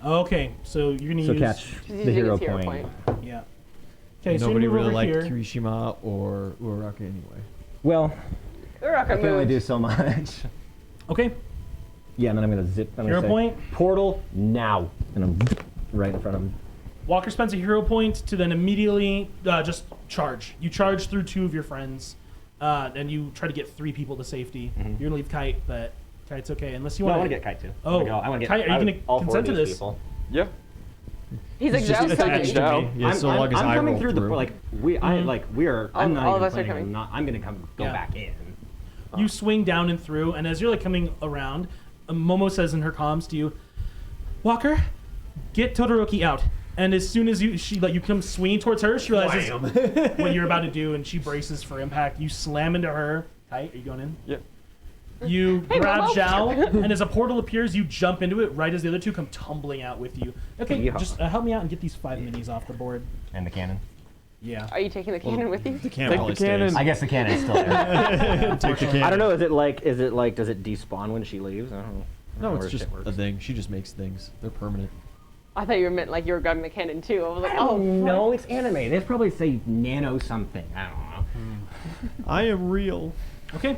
Okay, so you're gonna So use. catch He's the using hero his hero point. Yeah. Okay, so Nobody you move really over liked here. Kirishima or Uraraka anyway. Well, Uraraka I can only do moves. so much. Okay, Yeah, and then I'm gonna zip. I'm Hero gonna say, point? Portal now, and I'm right in front of him. Walker spends a hero point to then immediately just charge. You charge through two of your friends, and you try to get three people to safety. You're gonna leave Kite, but Kite's okay unless you No, I want want to get Kite too. Oh, I want to get Kite, are you gonna all four of consent to these this? people. Yeah. He's like He's just Zhao attached Sagi. to Now. me. Yeah, so long as I'm I coming roll through the like we I like we're I'm not all of even us are planning coming. on not I'm gonna go Yeah. back in. You swing down and through, and as you're like coming around, Momo says in her comms to you, "Walker, get Todoroki out." And as soon as you come swinging towards her, she realizes what you're about to do, and she braces for impact. You slam into her. Kite, are you going in? Yeah. You grab Momo. Zhao, and as a portal appears, you jump into it right as the other two come tumbling out with you. Okay, Yeehaw. just help me out and get these 5 minis off the board. And the cannon. Yeah. Are you taking the cannon with you? The cannon Take probably the cannon. stays. I guess the cannon is still there. Take the cannon. I don't know. Is it like does it despawn when she leaves? I don't know. No, Or it's shit just works. a thing. She just makes things. They're permanent. I thought you meant like you were grabbing the cannon too. I was like, Oh oh no, it's anime. They probably say nano something. I don't know. I am real. Okay.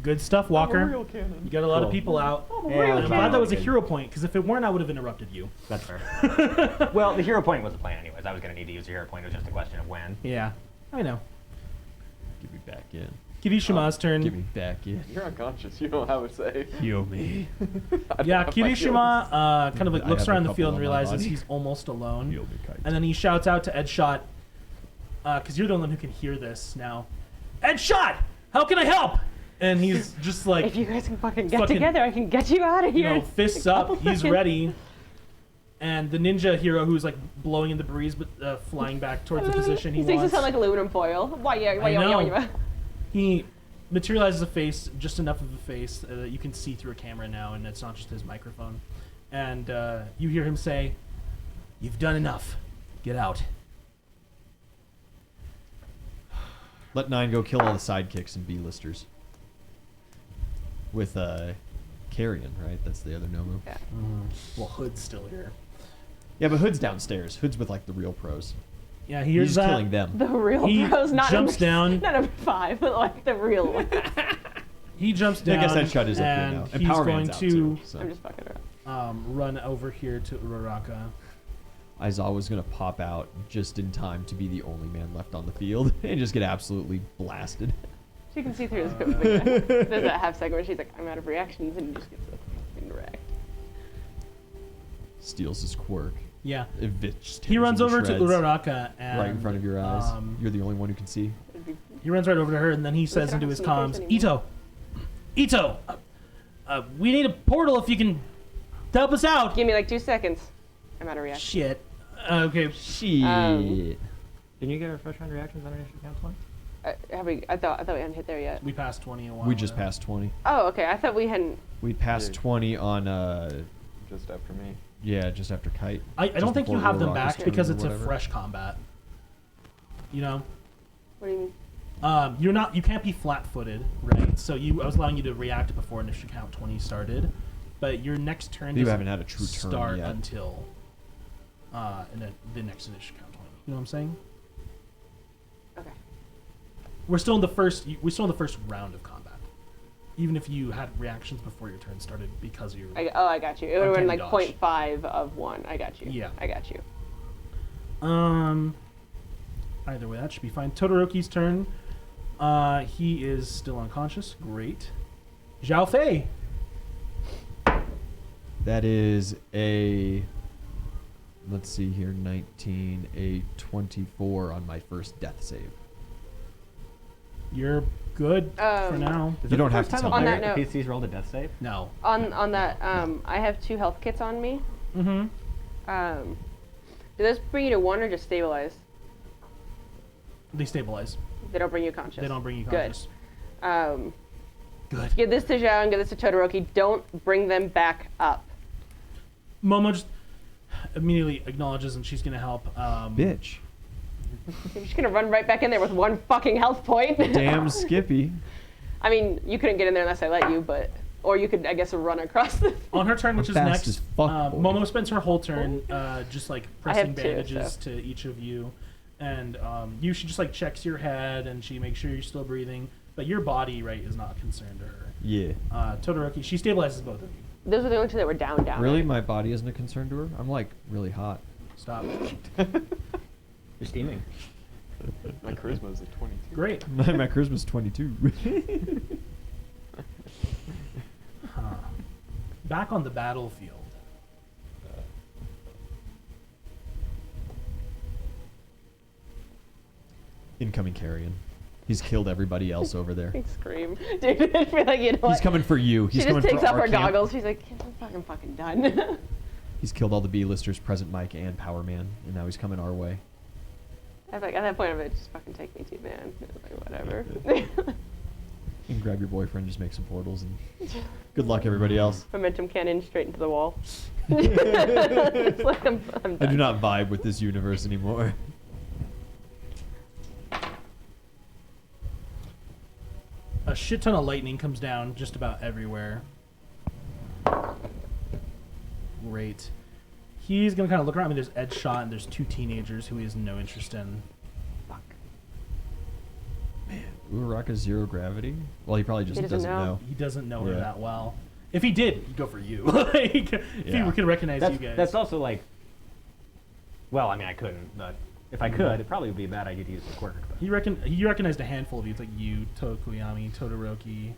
Good stuff, Walker. real cannon. You got a lot of Cool. people out. Yeah, And I'm okay. glad that was a hero point, because if it weren't, I would have interrupted you. That's fair. Well, the hero point was the plan anyways. I was gonna need to use the hero point. It was just a question of when. Yeah. I know. Give me back in. Kirishima's turn. Give me back in. You're unconscious. You don't have a say. Heal me. Yeah, Kirishima kind of like I looks have a around the couple field and on my realizes body. he's almost alone. Heal me, Kite. And then he shouts out to Edshot, because you're the one who can hear this now. Edshot! How can I help? And he's just if like, you guys can fucking get Fucking- together, I can get you out of you here. know, fists Like, up. couple He's fucking- ready. And the ninja hero who's like blowing in the breeze but flying back towards the position he He makes it wants. sound like aluminum foil. I know. He materializes a face, just enough of a face that you can see through a camera now, and it's not just his microphone. And you hear him say, "You've done enough. Get out." Let 9 go kill all the sidekicks and B-listers. With Carrion, right? That's the other no move. Yeah. Well, Hood's still here. Yeah, but Hood's downstairs. Hood's with like the real pros. Yeah, he hears He's that. killing them. The real He pros, not jumps number, down. not number 5, but like the real one. He jumps Yeah, down. I guess that shut is up here and now. And he's Power going Man's out to too, so. I'm just fucking around. run over here to Uraraka. Aizawa's gonna pop out just in time to be the only man left on the field and just get absolutely blasted. She can see through his coat. There's that half second where she's like, I'm out of reactions, and he just gets fucking wrecked. Steals his quirk. Yeah. He runs over to Uraraka and right in front of your eyes. You're the only one who can see. he runs right over to her and then he says don't into have his sneakers comms, Ito, we need a portal if you can help us out. Give me like 2 seconds. I'm out of reaction. Shit. Okay. Shit. Didn't you get a first round reactions on initiative count 20? I thought we hadn't hit there yet. We passed 20 a while We just ago. passed 20. Oh, okay. I thought we hadn't. We passed Yeah. 20 on Just after me. yeah, just after Kite. I don't Just think you before have them Uraraka's back turn because or it's a whatever. fresh combat. You know? What do you mean? You can't be flat-footed, right? So I was allowing you to react before initiative count 20 started, but your next turn You doesn't haven't had a true turn start yet. until the next initiative count 20. You know what I'm saying? Okay. We're still in the first round of combat, even if you had reactions before your turn started because of your. I got you. It would have been Uncanny like dodge. 0.5 of 1. I got you. Yeah. I got you. Either way, that should be fine. Todoroki's turn. He is still unconscious. Great. Zhao Fei. That is a, let's see here, 19, a 24 on my first death save. You're good for now. Is You it don't the have first to time tell a me. player On that at the PC's rolled a death save? No. On that, I have 2 health kits on me. Mm-hmm. Do those bring you to 1 or just stabilize? They stabilize. They don't bring you conscious. They don't bring you Good. conscious. Good. Give this to Zhao and give this to Todoroki. Don't bring them back up. Momo just immediately acknowledges and she's gonna help. Bitch. You're just gonna run right back in there with 1 fucking health point. Damn Skippy. I mean, you couldn't get in there unless I let you, but or you could, I guess, run across the. On her turn, which is Fast next, as fuck, boy. Momo spends her whole turn just like pressing have 2, bandages so. to each of you, and she just like checks your head and she makes sure you're still breathing, but your body right is not concerned to her. Yeah. Todoroki, she stabilizes both of you. Those were the only 2 that were down. Really? My body isn't a concern to her? I'm like really hot. Stop. You're steaming. My charisma is a 22. Great. My charisma's 22. Back on the battlefield. Incoming Carrion. He's killed everybody else over there. I scream, dude. I feel like you know what? He's coming for you. He's She coming just takes for off our her camp. goggles. She's like, I'm fucking done. He's killed all the B-listers, Present Mike and Power Man, and now he's coming our way. I like at that point of it, just fucking take me to, man. Like, whatever. You can grab your boyfriend, just make some portals, and good luck, everybody else. Momentum cannon straight into the wall. It's like I'm I done. do not vibe with this universe anymore. A shit ton of lightning comes down just about everywhere. Great. He's gonna kind of look around. I mean, there's Ed Shot and there's 2 teenagers who he has no interest in. Fuck. Uraraka zero gravity? Well, he probably just He doesn't doesn't know. know. He doesn't know her Yeah. that well. If he did, he'd go for you. Like, if Yeah. he could recognize you guys. That's also like. Well, I mean, I couldn't, but if I could, it probably would be a bad idea to use the quirk. But. He recognized a handful of you. It's like you, Tokoyami, Todoroki.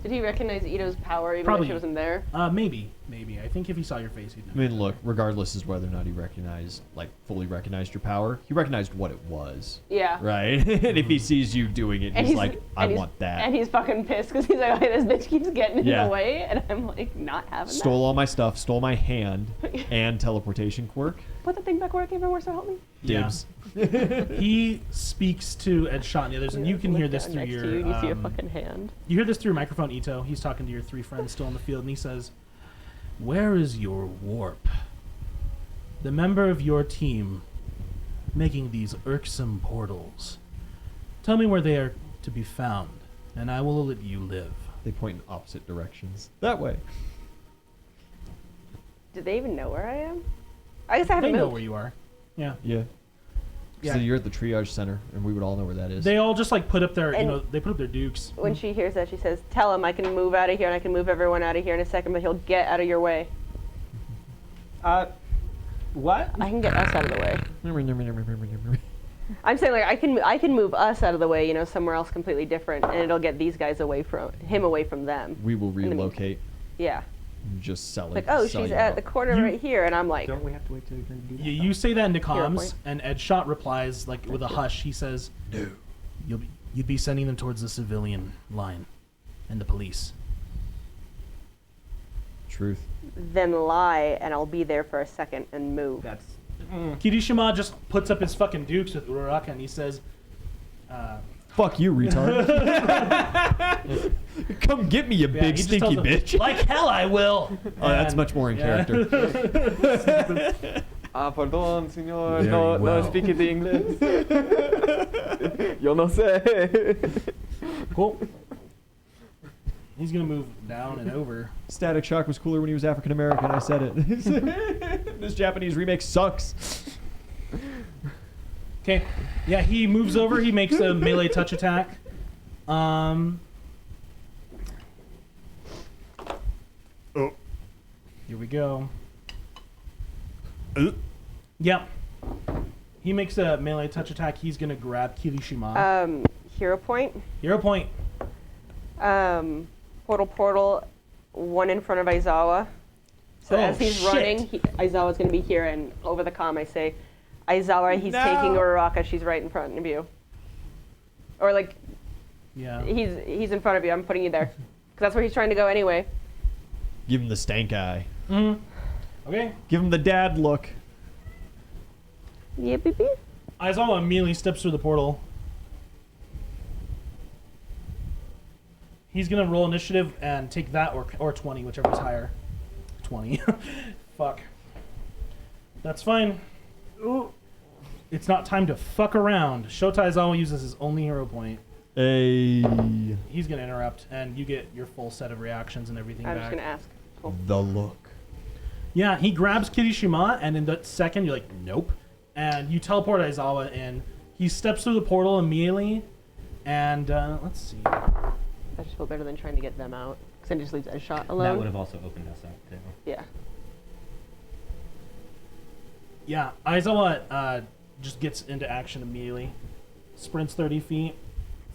Did he recognize Ito's power even Probably. though she wasn't there? Maybe. I think if he saw your face, he'd know. I mean, look, regardless as whether or not he fully recognized your power, he recognized what it was, Yeah. right? And if he sees you doing it, And he's like, I and he's- want that. And he's fucking pissed because he's like, okay, this bitch keeps getting in Yeah. the way, and I'm like, not having Stole all my stuff, stole my hand, and teleportation quirk. that. Put the thing back where it came from, so help me. Yeah. Dibs. He speaks to Ed Shot and the others, and you can hear this through next your. to you, and you see a fucking hand. You hear this through your microphone, Ito. He's talking to your 3 friends still in the field, and he says, "Where is your warp? The member of your team making these irksome portals. Tell me where they are to be found, and I will let you live. They point in opposite directions. That way. Do they even know where I am? I guess I haven't They know moved. where you are. Yeah. Yeah. Yeah. So you're at the triage center, and we would all know where that is. They all just like put up their, you And- know, they put up their dukes. When she hears that, she says, "Tell him I can move out of here and I can move everyone out of here in a second, but he'll get out of your way. What? I can get us out of the way." I'm saying like I can move us out of the way, you know, somewhere else completely different, and it'll get these guys away from them. We will the meantime. relocate. Yeah. Just sell it. Like, oh, sell she's you at out. the corner You- right here, and I'm like, Don't we have to wait till your turn to do that? You say that into Hero comms, point. and Edshot replies like with a hush. He says, "No, you'd be sending them towards the civilian line, and the police." Truth. then lie, and I'll be there for a second and move. That's. Kirishima just puts up his fucking dukes with Uraraka, and he says, Fuck you, retard. Come get me, you yeah, big he just stinky tells him, bitch. "Like hell, I will." Oh, that's And- much more in yeah. character. Pardon, señor. Very No, well. no speak the English. Yo no sé. Cool. He's gonna move down and over. Static Shock was cooler when he was African American. I said it. This Japanese remake sucks. Okay. Yeah, he moves over. He makes a melee touch attack. Here we go. Yep. He makes a melee touch attack. He's gonna grab Kirishima. Hero point. Hero point. Portal, one in front of Aizawa. So Oh, as he's shit. running, Aizawa's going to be here, and over the comm I say, Aizawa, he's No. taking Uraraka, she's right in front of you. Or like, Yeah. he's in front of you, I'm putting you there. Because that's where he's trying to go anyway. Give him the stank eye. Okay. Give him the dad look. Yeah, beep, beep. Aizawa immediately steps through the portal. He's gonna roll initiative and take that or 20, whichever's higher. 20. Fuck. That's fine. Ooh. It's not time to fuck around. Shota Aizawa uses his only hero point. Hey. He's gonna interrupt, and you get your full set of reactions and everything I'm back. just going to ask. Cool. The look. Yeah, he grabs Kirishima, and in that second, you're like, nope. And you teleport Aizawa in. He steps through the portal immediately, and let's see. I just feel better than trying to get them out. Because then it just leaves a shot alone. That would have also opened us up too. Yeah. Yeah, Aizawa just gets into action immediately. Sprints 30 feet,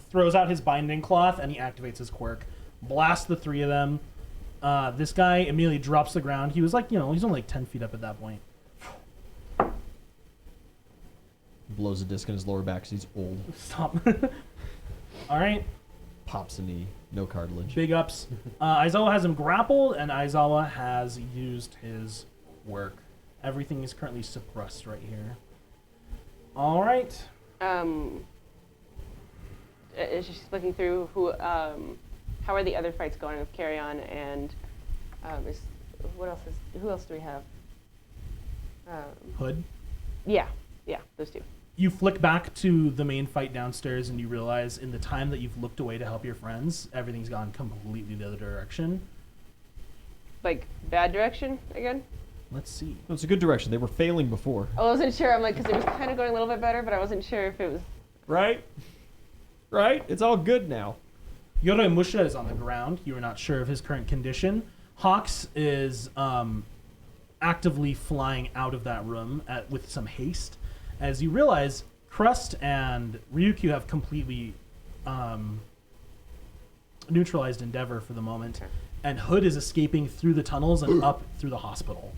throws out his binding cloth, and he activates his quirk. Blasts the three of them. This guy immediately drops the ground. He was like, he's only like 10 feet up at that point. Blows a disc in his lower back 'cause he's old. Stop. All right, Pops a knee. No cartilage. big ups. Aizawa has him grappled, and Aizawa has used his work. Everything is currently suppressed right here. All right. Is she's looking through how are the other fights going with Carry On and who else do we have? Hood. Yeah, those two. You flick back to the main fight downstairs, and you realize in the time that you've looked away to help your friends, everything's gone completely the other direction. Like bad direction again? Let's see. No, it's a good direction. They were failing before. I wasn't sure. I'm like, because it was kind of going a little bit better, but I wasn't sure if it was. Right? Right? It's all good now. Yoromusha is on the ground. You are not sure of his current condition. Hawks is actively flying out of that room with some haste. As you realize, Crust and Ryukyu have completely neutralized Endeavor for the moment. And Hood is escaping through the tunnels and up through the hospital.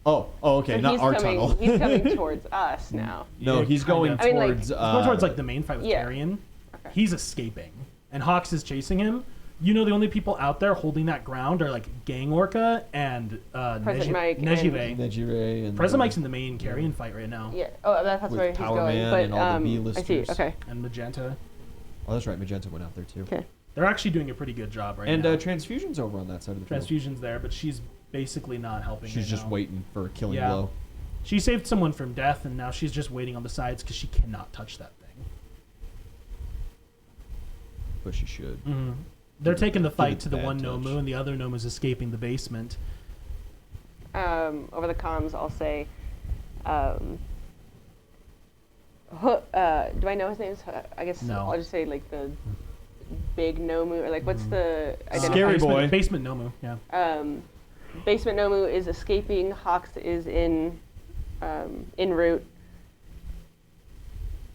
Oh, okay, So not he's our coming, tunnel. He's coming towards us now. No, Yeah, he's kinda. going I mean, like- towards. He's going towards like the main fight with yeah. Carrion. Okay. He's escaping, and Hawks is chasing him. You know, the only people out there holding that ground are like Gang Orca and President Mike and- Nejire. Nejire and President Mike's in the main Carrion fight right now, Yeah. Oh, that's With where he's Power going. Man But and all the I see. B-listers. Okay. and Magenta. Oh, that's right. Magenta went out there too. Okay. They're actually doing a pretty good job right And now. Transfusion's over on that side of the field. Transfusion's there, but she's basically not helping. She's right just now. waiting for a killing Yeah. blow. She saved someone from death, and now she's just waiting on the sides because she cannot touch that thing. but she should. Mm-hmm. They're taking the Give fight it to the bad one touch. Nomu, and the other Nomu is escaping the basement. Over the comms, I'll say, do I know his name? I guess No. I'll just say like the big Nomu, or like what's the Scary basement, boy. Basement Nomu, yeah. Basement Nomu is escaping. Hawks is en route.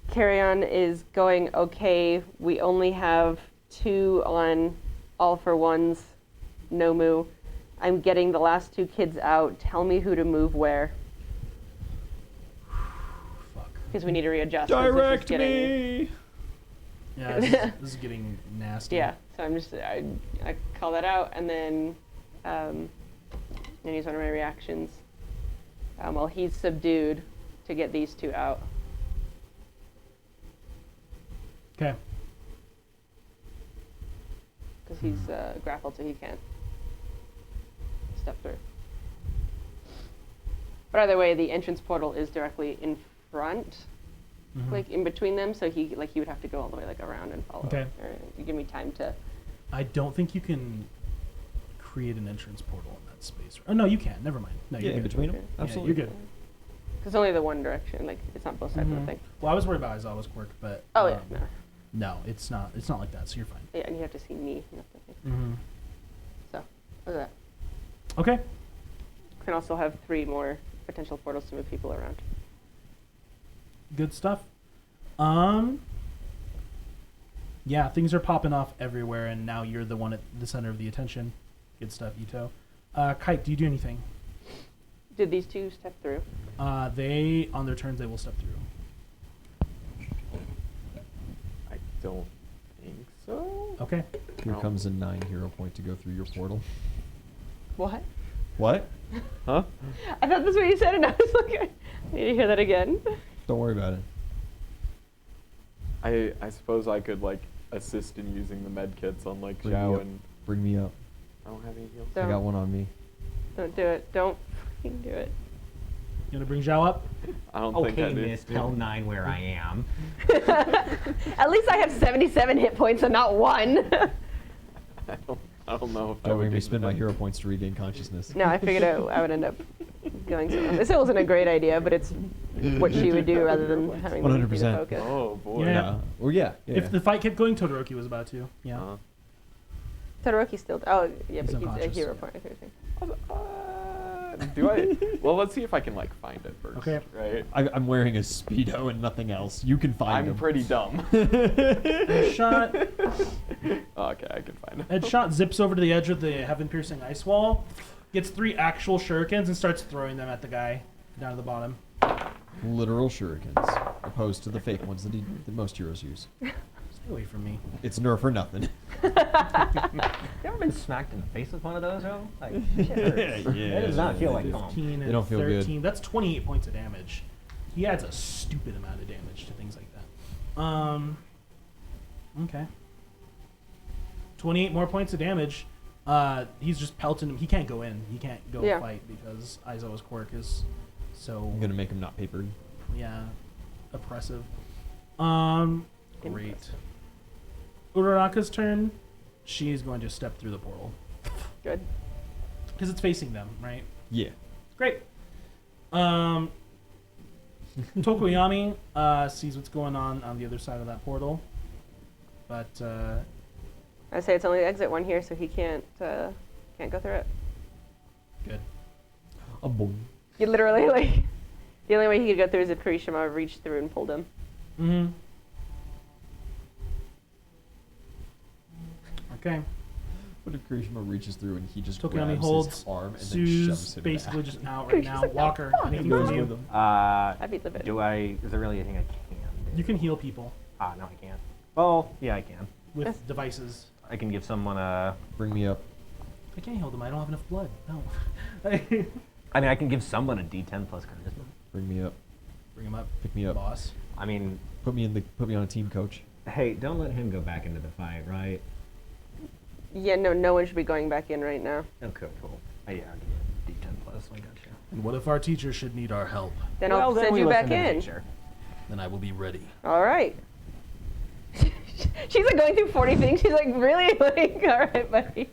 Carry-On is going okay. We only have 2 on All for One's Nomu. I'm getting the last 2 kids out. Tell me who to move where. Fuck. Because we need to readjust. 'cause this is Direct getting- me. Yeah, this is getting nasty. Yeah, so I call that out, and then use one of my reactions while he's subdued to get these 2 out. Okay. Because he's grappled, so he can't step through. But either way, the entrance portal is directly in front, like in between them, so he would have to go all the way like around and follow. Okay. Or you give me time to. I don't think you can create an entrance portal in that space. Oh no, you can. Never mind. No, Yeah, you're in good. between them. Okay. Yeah, Absolutely. you're good. Because only the one direction, like it's not both sides of the thing. Well, I was worried about Aizawa's quirk, but Oh yeah, no. no, it's not. It's not like that. So you're fine. Yeah, and you have to see me, not the thing. Mm-hmm. So, what's that? Okay. Can also have 3 more potential portals to move people around. Good stuff. Yeah, things are popping off everywhere, and now you're the one at the center of the attention. Good stuff, Ito. Kite, do you do anything? Did these 2 step through? They, on their turns, they will step through. I don't think so. Okay. Here Oh. comes a 9 hero point to go through your portal. What? What? Huh? I thought that's what you said, and I was like, I need to hear that again. Don't worry about it. I suppose I could like assist in using the med kits on like Bring me Zhao up. and Bring me up. I don't have any heals. I got one on me. Don't do it. Don't fucking do it. You want to bring Zhao up? I don't think I Okay, do. miss, tell 9 where I am. At least I have 77 hit points and not 1. I don't know if that Don't would make me do spend that. my hero points to regain consciousness. No, I figured I would end up going somewhere. It still wasn't a great idea, but it's what she would do rather than having me be the 100%. focus. Oh boy. Yeah. Well, yeah. If the fight kept going, Todoroki was about to. Yeah. Uh, Todoroki still. Oh, yeah, He's but he's a unconscious. hero point. I see what you're saying. do I? Well, let's see if I can like find it first. Okay. Right. I'm wearing a Speedo and nothing else. You can find I'm him. pretty dumb. Shot. Okay, I can find it. Headshot zips over to the edge of the heaven-piercing ice wall, gets 3 actual shurikens, and starts throwing them at the guy down at the bottom. Literal shurikens, opposed to the fake ones that most heroes use. Stay away from me. It's nerf or nothing. You ever been smacked in the face with one of those, though? Like, shit hurts. Yeah. That does not feel like home. 15 and They don't feel good. 13. That's 28 points of damage. He adds a stupid amount of damage to things like that. Okay. 28 more points of damage. He's just pelting him. He can't go in. He can't go Yeah. fight because Aizawa's quirk is so, I'm gonna make him not papered. yeah, oppressive. Great. Uraraka's turn. She's going to step through the portal Good. because it's facing them, right? Yeah. Great. Tokoyami sees what's going on the other side of that portal, but I say it's only exit 1 here, so he can't go through it. good. A boom. You literally like the only way he could go through is if Kirishima reached through and pulled him. Mm-hmm. Okay. What if Kirishima reaches through and he just Tokoyami grabs holds. his arm and then Sue's shoves him basically back? just out right now. Walker, anything Goes from you? with him. I'd be livid. Is there really anything I can do? You can heal people No, I can't. Oh, yeah, I can. with Yes. devices. I can give someone a... Bring me up. I can't heal them. I don't have enough blood. No. I mean, I can give someone a D10 plus charisma. Bring me up. Bring him up, Pick me up. boss. I mean, Put me on a team, coach. hey, don't let him go back into the fight, right? Yeah, no one should be going back in right now. Okay, cool. Yeah, I'll give you a D10 plus. I got you. And what if our teacher should need our help? Then I'll send we you listen back to the in. teacher. Then I will be ready. All right. She's like going through 40 things. She's like, really? Like, all right, buddy.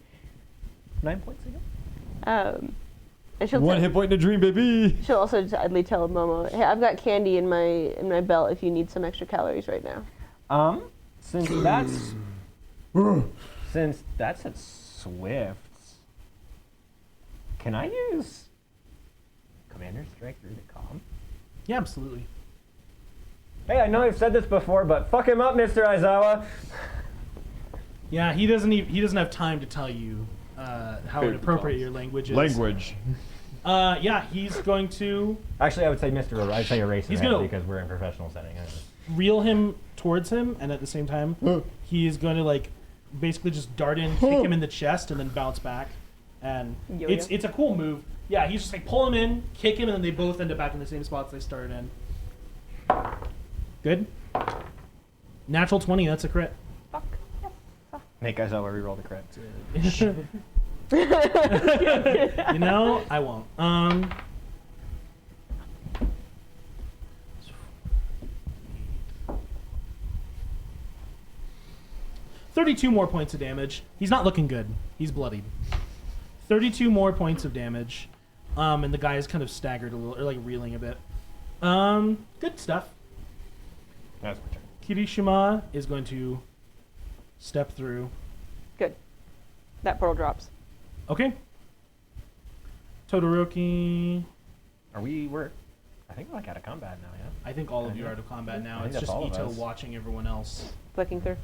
9 points again. And she'll One hit point in a dream, baby. She'll also just idly tell Momo, "Hey, I've got candy in my belt if you need some extra calories right now." Since that's at Swift's, can I use Commander Strike through the comm? Yeah, absolutely. Hey, I know I've said this before, but fuck him up, Mr. Aizawa. Yeah, he doesn't have time to tell you how inappropriate your language is. Language. Yeah, he's going to Actually, I would say Mr. I'd say Eraser He's gonna- because we're in professional setting. reel him towards him, and at the same time, he is going to like basically just dart in, kick him in the chest, and then bounce back. And Yo-yo. it's a cool move. Yeah, he's just like pull him in, kick him, and then they both end up back in the same spots they started in. Good. Natural 20. That's a crit. Fuck. Make Aizawa reroll the crit. You know, I won't. 32 more points of damage. He's not looking good. He's bloodied. 32 more points of damage. And the guy is kind of staggered a little, or like reeling a bit. Good stuff. That's my turn. Kirishima is going to step through. Good. That portal drops. Okay. Todoroki. We're I think we're like out of combat now, yeah? I think all of you are out of combat now. I think It's that's just all of Ito us. watching everyone else. Flicking through.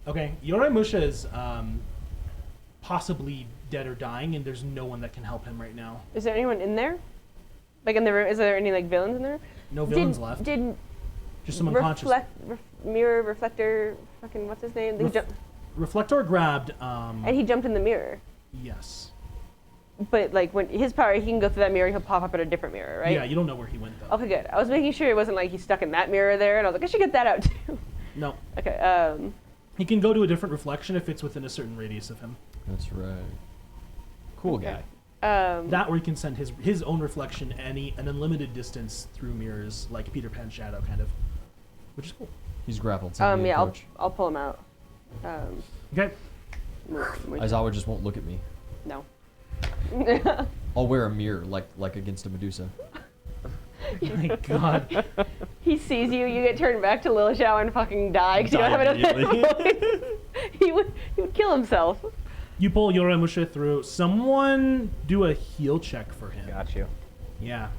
Okay, Yoremusha is possibly dead or dying, and there's no one that can help him right now. Is there anyone in there? Like in the room? Is there any like villains in there? No villains left. Did Just some unconscious. mirror reflector? Fucking what's his name? Reflector grabbed. And he jumped in the mirror. Yes. But like when his power, he can go through that mirror. He'll pop up at a different mirror, right? Yeah, you don't know where he went though. Okay, good. I was making sure it wasn't like he's stuck in that mirror there, and I was like, I should get that out too. No. Okay. He can go to a different reflection if it's within a certain radius of him. That's right. Cool Okay. guy. That or he can send his own reflection an unlimited distance through mirrors, like Peter Pan Shadow, kind of, which is cool. He's grappled. Send me yeah, approach. I'll pull him out. Okay. Aizawa just won't look at me. No. I'll wear a mirror like against a Medusa. My God. He sees you, you get turned back to Lil Xiao and fucking die because you don't Die have enough immediately. points. he would kill himself. You pull Yoremusha through. Someone do a heal check for him. Got you. Yeah.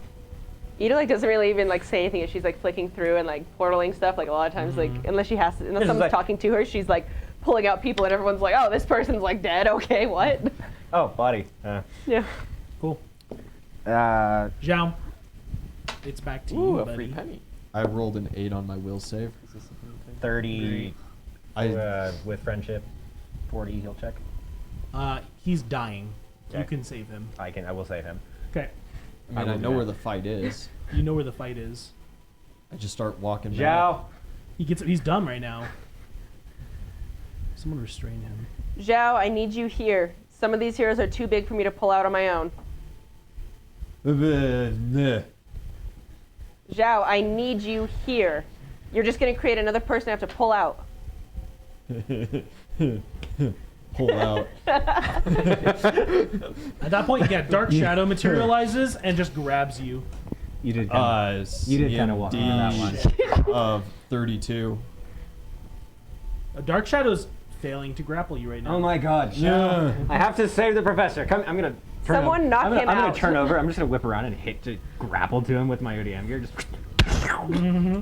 Ida like doesn't really even like say anything as she's like flicking through and like portaling stuff. Like a lot of times, like unless This is someone's like- talking to her, she's like pulling out people and everyone's like, oh, this person's like dead. Okay, what? Oh, body. Yeah. Cool. Zhao. It's back to Ooh, you, a buddy. free penny. I rolled an 8 on my will save. 30 I with friendship. 40 heal check. He's dying. You Okay. can save him. I will save him. Okay. I will do know that. where the fight is. You know where the fight is. I just start walking back. Zhao. He's dumb right now. Someone restrain him. Zhao, I need you here. Some of these heroes are too big for me to pull out on my own. Zhao, I need you here. You're just gonna create another person I have to pull out. Pull out. At that point, yeah, Dark Shadow materializes and just grabs you. You did kind You did kinda walk into that CMD of 32. Dark Shadow's failing to grapple you right now. Oh my god, Yeah. I have to save the professor. Come, I'm gonna turn Someone knock I'm him gonna out. turn over. I'm just gonna whip around and grapple to him with my ODM gear. Just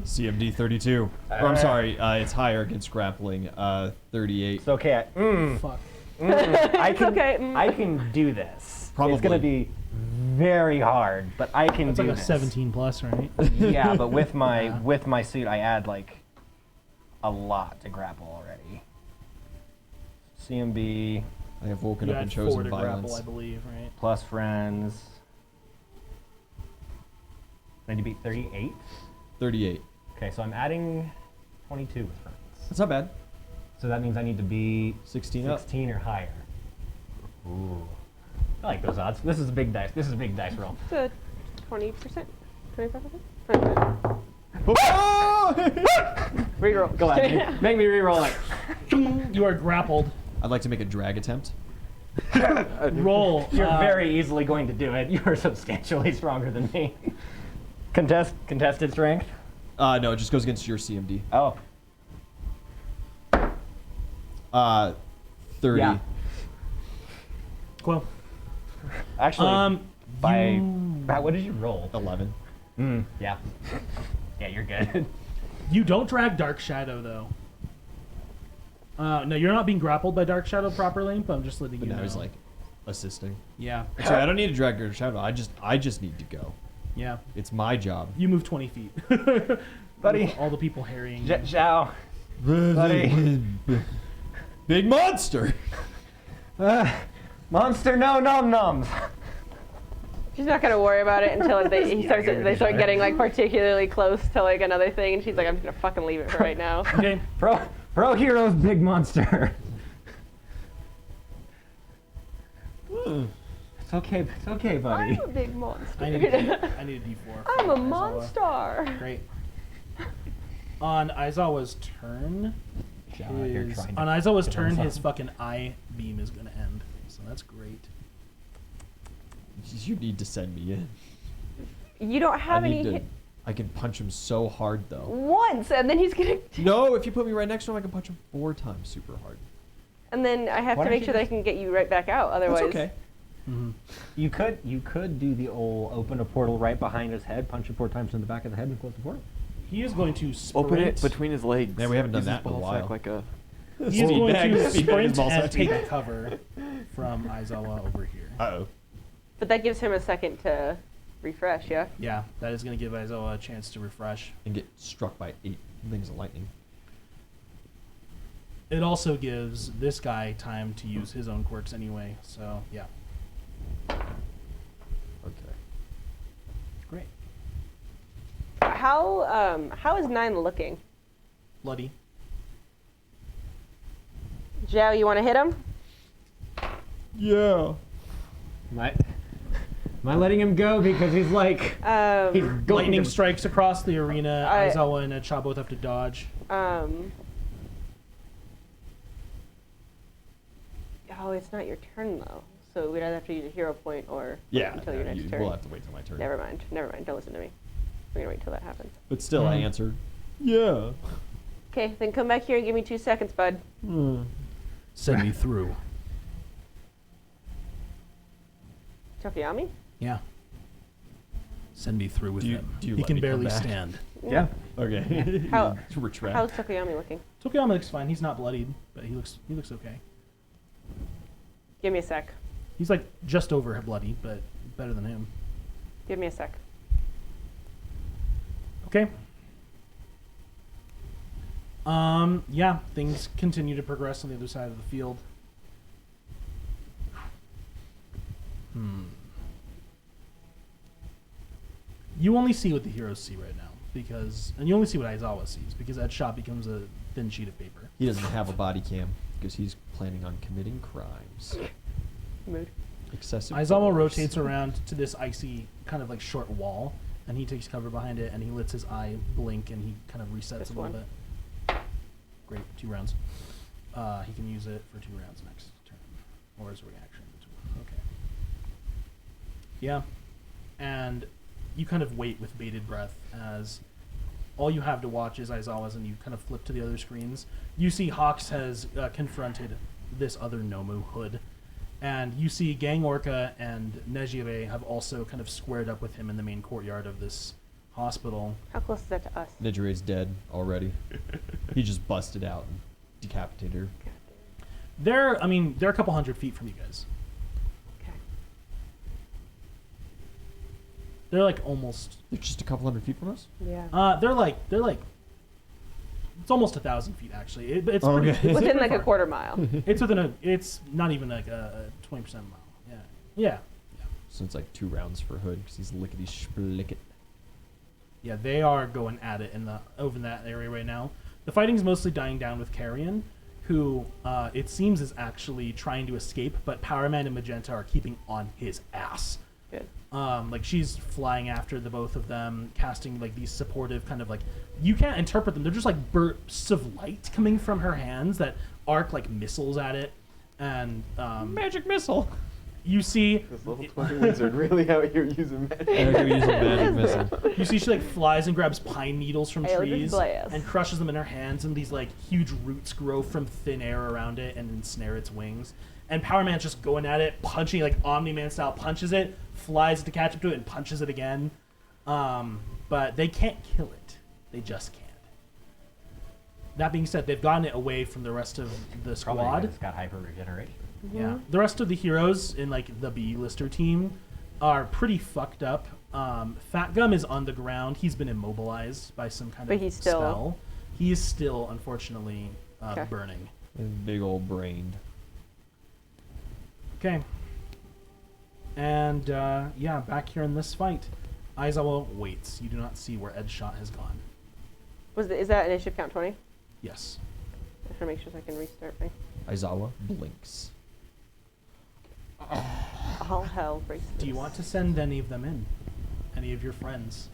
CMD 32. Or I'm sorry, it's higher against grappling. 38. it's okay. Fuck. I can okay. I can do this. Probably. It's gonna be very hard, but I can That's do like a this. 17 plus, right? Yeah, but with my Yeah. with my suit, I add like a lot to grapple already. CMB I have woken You up and had 4 chosen to violence. grapple, I believe, right? plus friends. I need to beat 38. 38. Okay, so I'm adding 22 with friends. That's not bad. So that means I need to be 16 up. 16 or higher. Ooh. I like those odds. This is a big dice. This is a big dice roll. It's a 20%, 25%. Reroll. Go ahead. Make me reroll it. You are grappled. I'd like to make a drag attempt. Roll. You're very easily going to do it. You're substantially stronger than me. Contested strength? No, it just goes against your CMD. Oh. 30. Yeah. Cool. Actually, what did you roll? 11. Yeah. Yeah, you're good. You don't drag Dark Shadow though. No, you're not being grappled by Dark Shadow properly, but I'm just letting But you now know. he's like assisting. Yeah. Sorry, I don't need to drag your shadow. I just need to go. Yeah. It's my job. You move 20 feet. Buddy. With all the people harrying. Zhao. Buddy. Big monster. Monster no nom noms. She's not gonna worry about it until they start getting like particularly close to like another thing, and she's like, I'm just gonna fucking leave it for right now. Okay. Pro heroes big monster. It's okay, buddy. I'm a big monster. I need a D4. I'm a from Aizawa. monster. Great. On Aizawa's turn, his fucking eye beam is gonna end. So that's great. You need to send me in. You don't have I any need to. I can punch him so hard though. once, and then he's gonna. No, if you put me right next to him, I can punch him 4 times super hard. And then I have Why to don't make you sure that I can get you right back out. Otherwise, That's okay. Mm-hmm. You could do the old open a portal right behind his head, punch him 4 times in the back of the head, and close the portal. He is going to sprint. Open it between his legs. Yeah, we haven't done Use his that in a ball while. sack like a. He is going Speed to bag, sprint ball and sack. take cover from Aizawa over here. Uh-oh. But that gives him a second to refresh. Yeah. Yeah, that is going to give Aizawa a chance to refresh. And get struck by 8 things of lightning. It also gives this guy time to use his own quirks anyway. So yeah, Okay. great. How is 9 looking? Bloody. Zhao, you want to hit him? Yeah. Am I letting him go because he's like he's going Lightning to strikes across the arena. I- Aizawa and Cha both have to dodge. Oh, it's not your turn though. So we'd either have to use a hero point or wait Yeah. until your next turn. We'll have to wait till my turn. Never mind. Don't listen to me. We're gonna wait till that happens. But still, I answered. Yeah. Okay, then come back here and give me 2 seconds, bud. Send me through. Tokuyami? Yeah. Send me through with Do you- him. do you He let can me come barely back? stand. Yeah. Okay. How- To retract. How's Tokuyami looking? Tokuyama looks fine. He's not bloodied, but he looks okay. Give me a sec. He's like just over bloody, but better than him. Give me a sec. Okay. Yeah, things continue to progress on the other side of the field. You only see what the heroes see right now, and you only see what Aizawa sees, because that shot becomes a thin sheet of paper. He doesn't have a body cam because he's planning on committing crimes. Mood. Excessive. Aizawa force. rotates around to this icy, kind of like short wall, and he takes cover behind it, and he lets his eye blink, and he kind of resets This a little one. bit. Great, 2 rounds. He can use it for 2 rounds next turn, or as a reaction. Okay. Yeah, and you kind of wait with bated breath as all you have to watch is Aizawa's, and you kind of flip to the other screens. You see Hawks has confronted this other Nomu Hood, and you see Gang Orca and Nejire have also kind of squared up with him in the main courtyard of this hospital. How close is that to us? Nijire's dead already. He just busted out and decapitated her. They're a couple hundred feet from you guys. Okay. They're like almost. They're just a couple hundred feet from us? Yeah. They're like. It's almost 1,000 feet actually. It's Oh, pretty, okay. it's Within pretty like a far. quarter mile. It's within it's not even like a 20% mile. Yeah. Yeah. So it's like 2 rounds for Hood because he's lickety splicket. Yeah, they are going at it over in that area right now. The fighting's mostly dying down with Carrion, who it seems is actually trying to escape, but Power Man and Magenta are keeping on his ass. Good. Like she's flying after the both of them, casting like these supportive kind of like you can't interpret them. They're just like bursts of light coming from her hands that arc like missiles at it, and Magic missile. you see This level 20 wizard really out here using magic. You're using magic missile. you see she like flies and grabs pine needles from Eldritch trees Blast. and crushes them in her hands, and these like huge roots grow from thin air around it and ensnare its wings. And Power Man's just going at it, punching like Omni-Man style, punches it, flies to catch up to it, and punches it again. But they can't kill it. They just can't. That being said, they've gotten it away from the rest of the Probably squad. it's got hyper regeneration. Yeah. The rest of the heroes in like the B-lister team are pretty fucked up. Fat Gum is on the ground. He's been immobilized by some kind But of he's still- spell. He is still, unfortunately, Okay. burning. Big old brained. Okay. And yeah, back here in this fight, Aizawa waits. You do not see where Edshot has gone. Is that initiative count 20? Yes. I just want to make sure so I can restart my. Aizawa blinks. All hell breaks Do you loose. want to send any of them in? Any of your friends?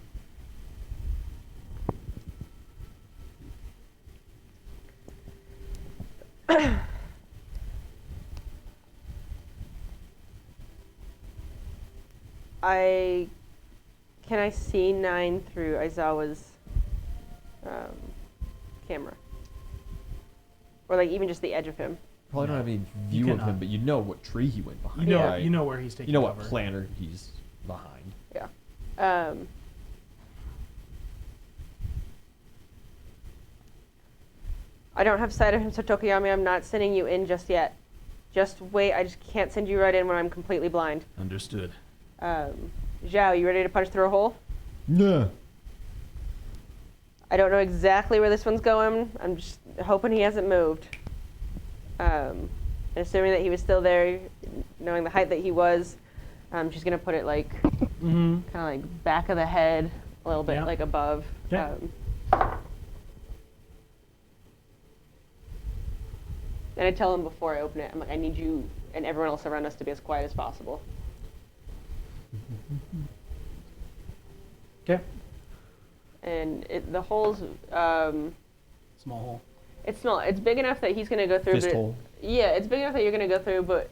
Can I see 9 through Aizawa's camera? Or like even just the edge of him? Probably don't have any You view of cannot. him, but you know what tree he went behind. You know, right? you know where he's taking You know what cover. planter he's behind. Yeah. I don't have sight of him, so Tokiyami, I'm not sending you in just yet. Just wait, I just can't send you right in when I'm completely blind. Understood. Zhao, you ready to punch through a hole? No. I don't know exactly where this one's going. I'm just hoping he hasn't moved. Assuming that he was still there, knowing the height that he was, she's gonna put it like Mm-hmm. kind of like back of the head, a little bit Yeah. like above. Okay. And I tell him before I open it, I'm like, I need you and everyone else around us to be as quiet as possible. Okay. And the hole's, Small hole. it's small. It's big enough that he's gonna go through. Fist but hole. Yeah, it's big enough that you're gonna go through, but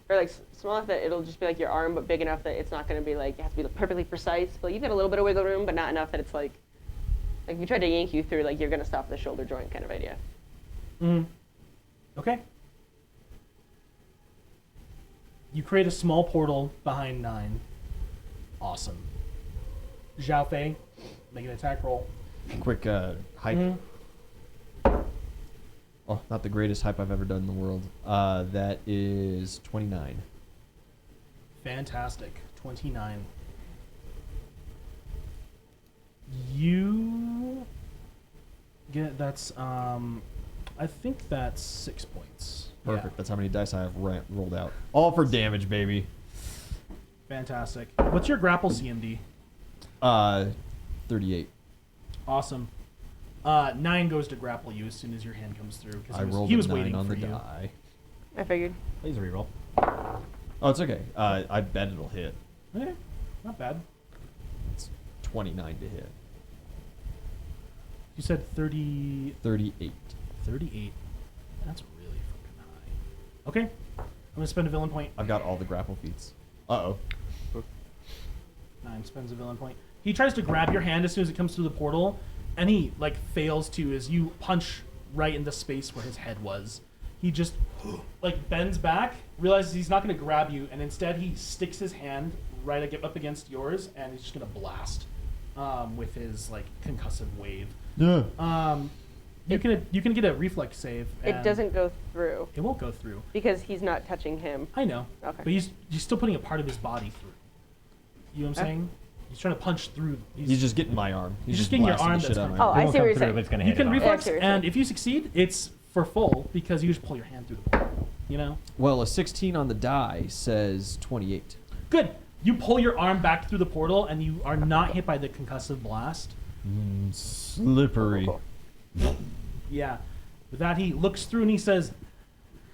or like small enough that it'll just be like your arm, but big enough that it's not gonna be like it has to be perfectly precise. But you've got a little bit of wiggle room, but not enough that it's like if you tried to yank you through, like you're gonna stop the shoulder joint kind of idea. Mm-hmm. Okay. You create a small portal behind 9. Awesome. Zhao Fei, make an attack roll. Quick hype. Mhm. Oh, not the greatest hype I've ever done in the world. That is 29. Fantastic. 29. You get that's I think that's 6 points. Perfect. That's how many dice I have rolled out. All for damage, baby. Yeah. Fantastic. What's your grapple CMD? 38. Awesome. 9 goes to grapple you as soon as your hand comes through I because rolled he a was 9 waiting on for the you. die. I figured. Please reroll. Oh, it's okay. I bet it'll hit. Okay, not bad. It's 29 to hit. You said 30, 38. 38. That's really fucking high. Okay, I'm gonna spend a villain point. I've got all the grapple feats. Uh-oh. 9 spends a villain point. He tries to grab your hand as soon as it comes through the portal, and he like fails to as you punch right in the space where his head was. He just like bends back, realizes he's not going to grab you, and instead he sticks his hand right up against yours, and he's just going to blast with his like concussive wave. Yeah. You can get a reflex save. It and doesn't go through It won't go through. because he's not touching him. I know. Okay. But he's still putting a part of his body through. You know what I'm Okay. saying? He's trying to punch through. He's just getting my arm. He's just getting your blasting arm the shit that's out of coming. my Oh, arm. I see what you're saying. But it's gonna You hit can it reflex, seriously. and if you succeed, it's for full because you just pull your hand through the portal. You know? Well, a 16 on the die says 28. Good. You pull your arm back through the portal, and you are not hit by the concussive blast. Slippery. Cool. Yeah. With that, he looks through and he says,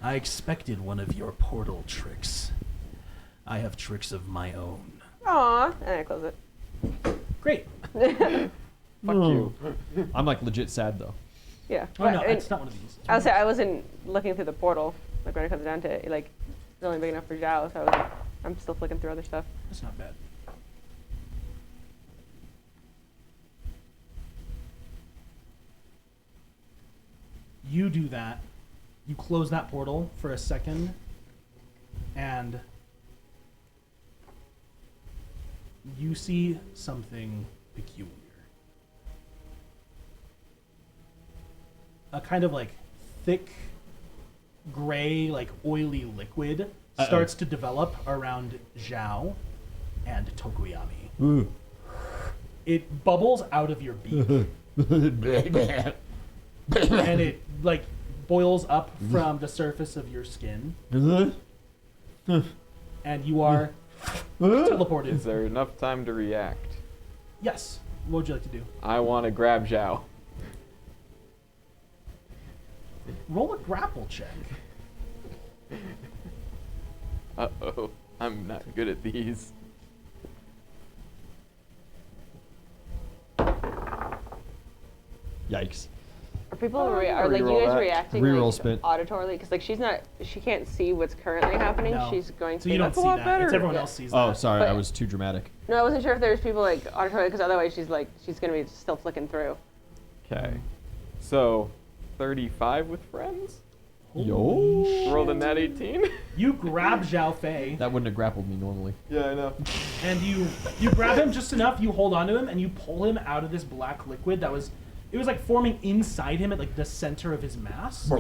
"I expected one of your portal tricks. I have tricks of my own. Aw, and I close it. Great. Fuck you. I'm like legit sad though. Yeah. Oh no, it's not one of these. I would say I wasn't looking through the portal. Like when it comes down to it, like it's only big enough for Zhao, so I was like, I'm still flicking through other stuff. That's not bad. You do that. You close that portal for a second, and you see something peculiar. A kind of like thick, gray, like oily liquid starts to develop around Zhao and Tokoyami. Ooh. It bubbles out of your beak. And it like boils up from the surface of your skin, and you are teleported. Is there enough time to react? Yes. What would you like to do? I want to grab Zhao. Roll a grapple check. Uh-oh. I'm not good at these. Yikes. Are people Oh, are like you reroll guys that. reacting Reroll like spit. auditorily? Because like she can't see what's currently happening. No. She's going to. So you don't That's a see lot that. better. It's everyone Yeah. else sees Oh, that. sorry, But- I was too dramatic. No, I wasn't sure if there's people like auditorily because otherwise she's gonna be still flicking through. Okay. So, 35 with friends? Yo. Rolled a nat 18? You grab Zhao Fei, That wouldn't have grappled me normally. Yeah, I know. and you grab him just enough. You hold onto him, and you pull him out of this black liquid that was. It was like forming inside him at like the center of his mass.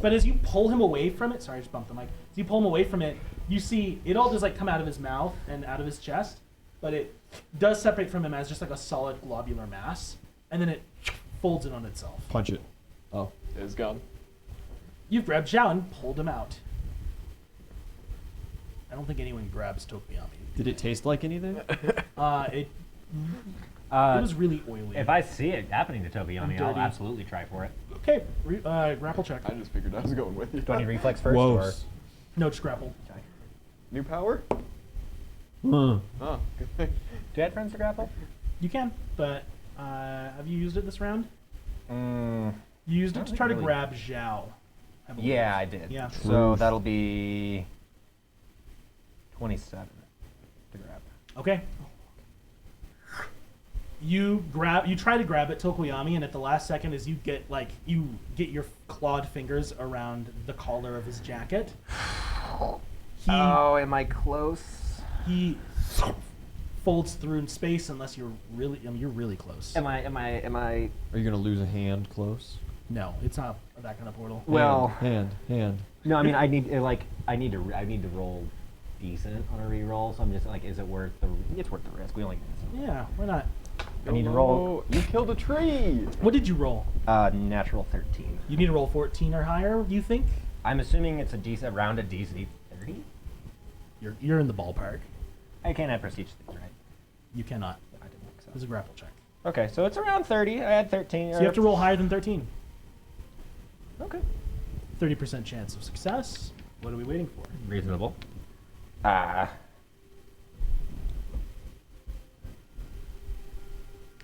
But as you pull him away from it, sorry, I just bumped the mic. As you pull him away from it, you see it all just like come out of his mouth and out of his chest, but it does separate from him as just like a solid globular mass, and then it folds in on itself. Punch it. Oh. It's gone. You've grabbed Zhao and pulled him out. I don't think anyone grabs Tokoyami. Did it taste like anything? It was really oily. If I see it happening to Tokoyami, I'll dirty. absolutely try for it. Okay, grapple check. I just figured I was going with you. Do I need reflex first? Whoa. Or? No, just grapple. New power? Huh. Oh, good thing. Do you have friends to grapple? You can, but have you used it this round? Mm, You used I it don't to try to really- grab Zhao. I believe. yeah, I did. Yeah. So that'll be 27 to grab. Okay. You try to grab it, Tokoyami, and at the last second, as you get your clawed fingers around the collar of his jacket, Am I close? he folds through in space unless you're really close. Am I? Are you gonna lose a hand close? No, it's not that kind of portal. Well, Hand. no. I mean, I need to roll decent on a reroll. So I'm just like, is it worth the? It's worth the risk. We only. Yeah, why not? I need to roll Oh, you killed a tree! What did you roll? natural 13. You need to roll 14 or higher, you think? I'm assuming it's a DC around a DC 30. You're in the ballpark. I can't have prestige things, right? You cannot. I didn't think so. There's a grapple check. Okay, so it's around 30. I had 13. So you have to roll higher than 13. Okay. 30% chance of success. What are we waiting for? Reasonable.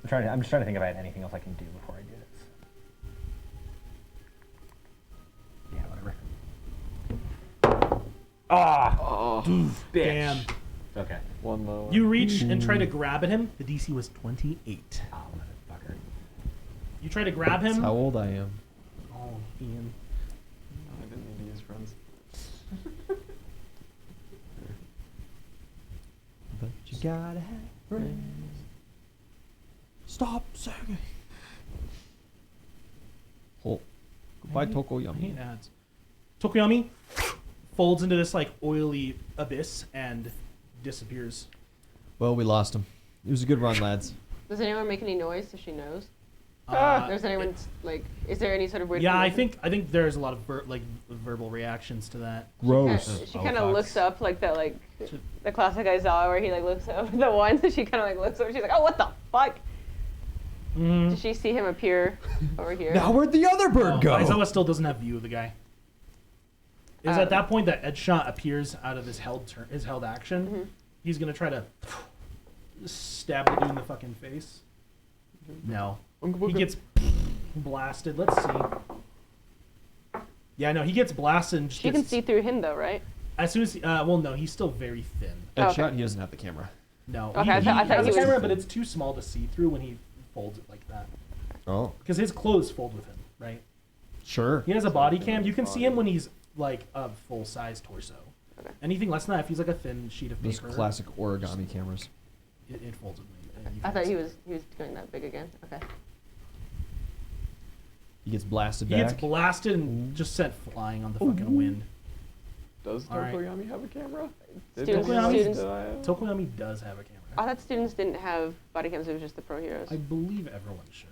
I'm just trying to think if I had anything else I can do before I do this. Yeah, whatever. Ah, Oh, bitch. Damn. Okay. one lower. You reach and try to grab at him. The DC was 28. Oh, motherfucker. You try to grab That's him. how old I am. Oh, Ian. I didn't need to use friends. But you gotta have friends. Stop singing. Oh. Goodbye, I hate Tokoyami. ads. Tokoyami folds into this like oily abyss and disappears. Well, we lost him. It was a good run, lads. Does anyone make any noise so she knows? Uh, Does anyone like? Is there any sort of weird? yeah, I connection? think there's a lot of verbal reactions to that. Gross. She Oh, kind of fucks. looks up like that, like the classic Aizawa where he like looks up the one. So she kind of like looks over. She's like, "Oh, what the fuck?" Does she see him appear over here? Now where'd the other bird go? Aizawa still doesn't have view of the guy. is at that point that Edshot appears out of his held action. Mm-hmm. He's gonna try to stab the dude in the fucking face. No, he gets blasted. Let's see. Yeah, no, he gets blasted. And just You can gets- see through him though, right? As soon as well, no, he's still very thin. Oh, Deadshot, okay. he doesn't have the camera. No, Okay, he I thought has he a was- camera, but it's too small to see through when he folds it like that. Oh, Because his clothes fold with him, right? sure. He has a body cam. You can see him when he's like a full size torso. Okay. Anything less than that, if he's like a thin sheet of Those paper, classic origami cameras. it folds with me. and you I can thought see- he was going that big again. Okay. He gets blasted He back. gets blasted and just sent flying on the fucking wind. Does All right. Tokoyami have a camera? Did Students- Tokoyami students- still have- Tokoyami does have a camera. I thought students didn't have body cams. It was just the pro heroes. I believe everyone should.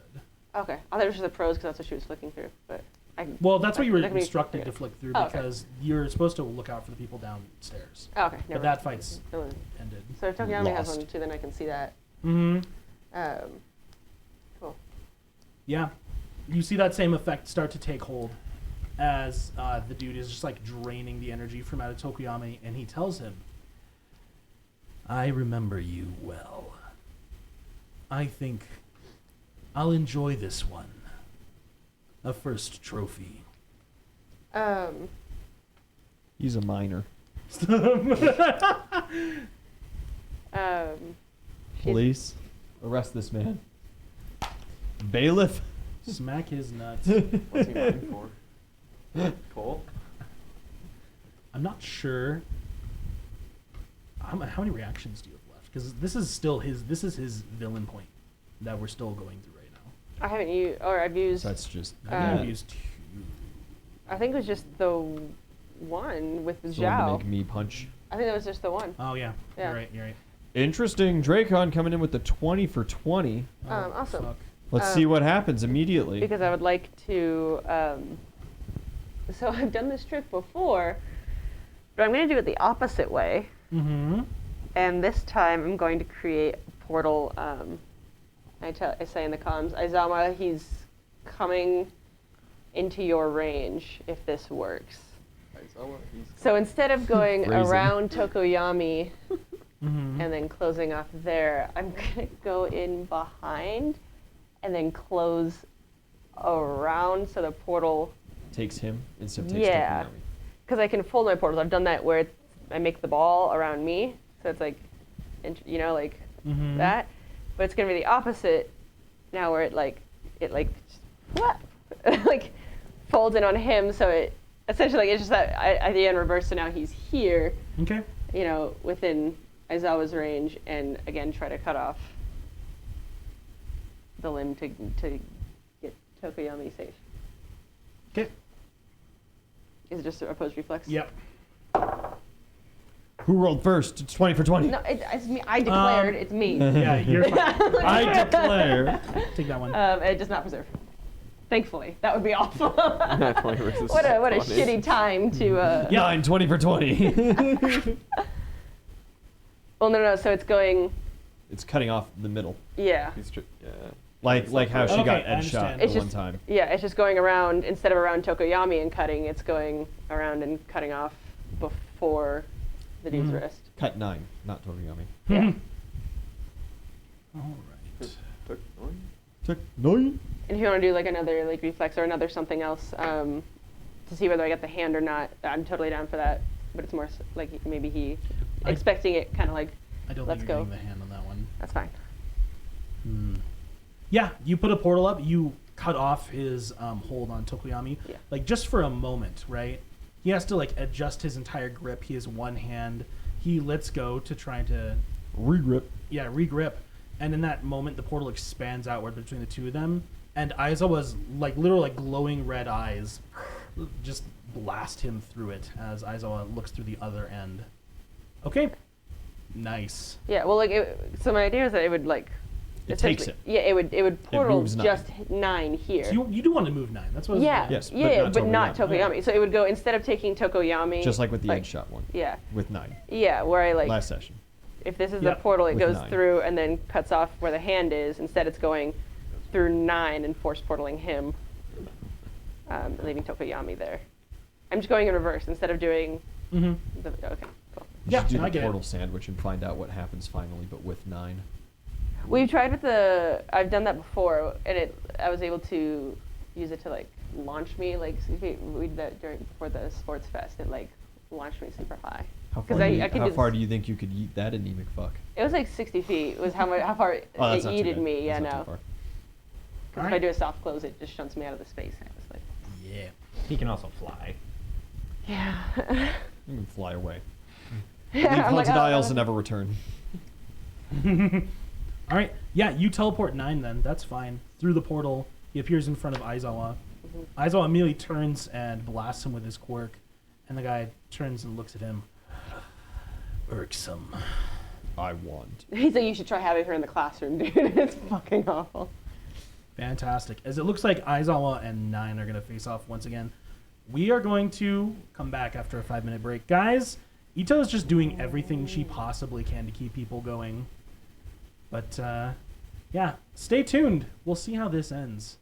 Okay. I thought it was just the pros because that's what she was flicking through. But I. Well, that's what you were That can be- instructed to flick through Oh, okay. because you're supposed to look out for the people downstairs. Oh, okay. But Never that mind. fight's No one- ended. So if Tokoyami has Lost. one too, then I can see that. Mm-hmm. Cool. Yeah. You see that same effect start to take hold as the dude is just like draining the energy from out of Tokoyami, and he tells him, I remember you well. I think I'll enjoy this one. A first trophy. He's a minor. She's- Police, arrest this man. Bailiff. Smack his nuts. What's he running for? Cole? I'm not sure. How many reactions do you have left? Because this is still his. This is his villain point that we're still going through right now. I haven't used, or I've used. So that's just. I think I've used 2. I think it was just the one with So Zhao. make me punch. I think that was just the one. Oh yeah. Yeah. You're right. You're right. Interesting. Dracon coming in with the 20 for 20. Oh, Awesome. fuck. Let's see what happens immediately. Because I would like to. So I've done this trick before, but I'm going to do it the opposite way. Mm-hmm. And this time I'm going to create a portal. I say in the comms, Aizama, he's coming into your range if this works. So instead of going Phrasing. around Tokoyami Mm-hmm. and then closing off there, I'm going to go in behind and then close around so the portal, Takes him instead of takes Yeah. Tokoyami. because I can fold my portals. I've done that where I make the ball around me, so it's like, like Mm-hmm. that. But it's going to be the opposite now where it like folds in on him, so it essentially it's just that idea in reverse. So now he's here, Okay. within Aizawa's range, and again try to cut off the limb to get Tokoyami safe. Okay. Is it just a opposed reflex? Yep. Who rolled first? It's 20 for 20. No, it's me. I declared it's me. Yeah, you're fine. I declare. Take that one. It does not preserve. Thankfully, that would be awful. Not 20 versus what a 20. shitty time to. Yeah. 9, 20 for 20. Well, no. So it's going. It's cutting off the middle. Yeah. Yeah. Like how she Okay, got I edge shot understand. the It's one just- time. Yeah, it's just going around, instead of around Tokoyami and cutting, it's going around and cutting off before the dude's Mhm. wrist. Cut 9, not Tokoyami. Yeah. All right. Took 1. Took 9. And if you want to do like another like reflex or another something else to see whether I get the hand or not, I'm totally down for that. But it's more like maybe he I- expecting it, kind of like, I don't Let's think you're go. getting the hand on that one. that's fine. Yeah, you put a portal up. You cut off his hold on Tokoyami, Yeah. like just for a moment, right? He has to like adjust his entire grip. He has one hand. He lets go to try to Regrip. regrip, and in that moment, the portal expands outward between the two of them. And Aizawa's like literally like glowing red eyes just blast him through it as Aizawa looks through the other end. Okay, nice. Yeah, well, like, so my idea is that it would like. It takes essentially- Yeah, it would portal moves 9. just 9 here. So you do want to move 9. That's what. I was Yeah, gonna- Yes, but yeah, not but not Tokoyami. Tokoyami. So it would go, instead of taking Tokoyami. Just like with the edge shot one. Yeah, With 9. yeah, where I like, Last session. if this is Yep, the portal, it with goes 9. through and then cuts off where the hand is. Instead, it's going through 9 and force portaling him, leaving Tokoyami there. I'm just going in reverse instead of doing Mm-hmm. the. Okay, cool. You Yeah, should do I the get it. portal sandwich and find out what happens finally, but with 9. We've tried with the. I've done that before, and I was able to use it to like launch me. Like we did that before the sports fest. It like launched me super high. How 'Cause far, I do, you, could how just- far do you think you could eat that anemic fuck? It was like 60 feet. Was how far it Oh, that's not too yeeted bad. me. Yeah, That's not no. too far. Because if I Alright. do a soft close, it just shunts me out of the space. And I was like, Yeah. He can also fly. yeah. You can fly away. Yeah, Leave I'm like, haunted oh, isles and never return. All right. Yeah, you teleport 9 then. That's fine. Through the portal, he appears in front of Aizawa. Aizawa immediately turns and blasts him with his quirk, and the guy turns and looks at him. Irksome. I want. He's like, you should try having her in the classroom, dude. It's fucking awful. Fantastic. As it looks like Aizawa and 9 are going to face off once again. We are going to come back after a 5-minute break. Guys, Ito is just doing everything she possibly can to keep people going. But, yeah, stay tuned. We'll see how this ends.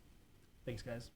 Thanks, guys.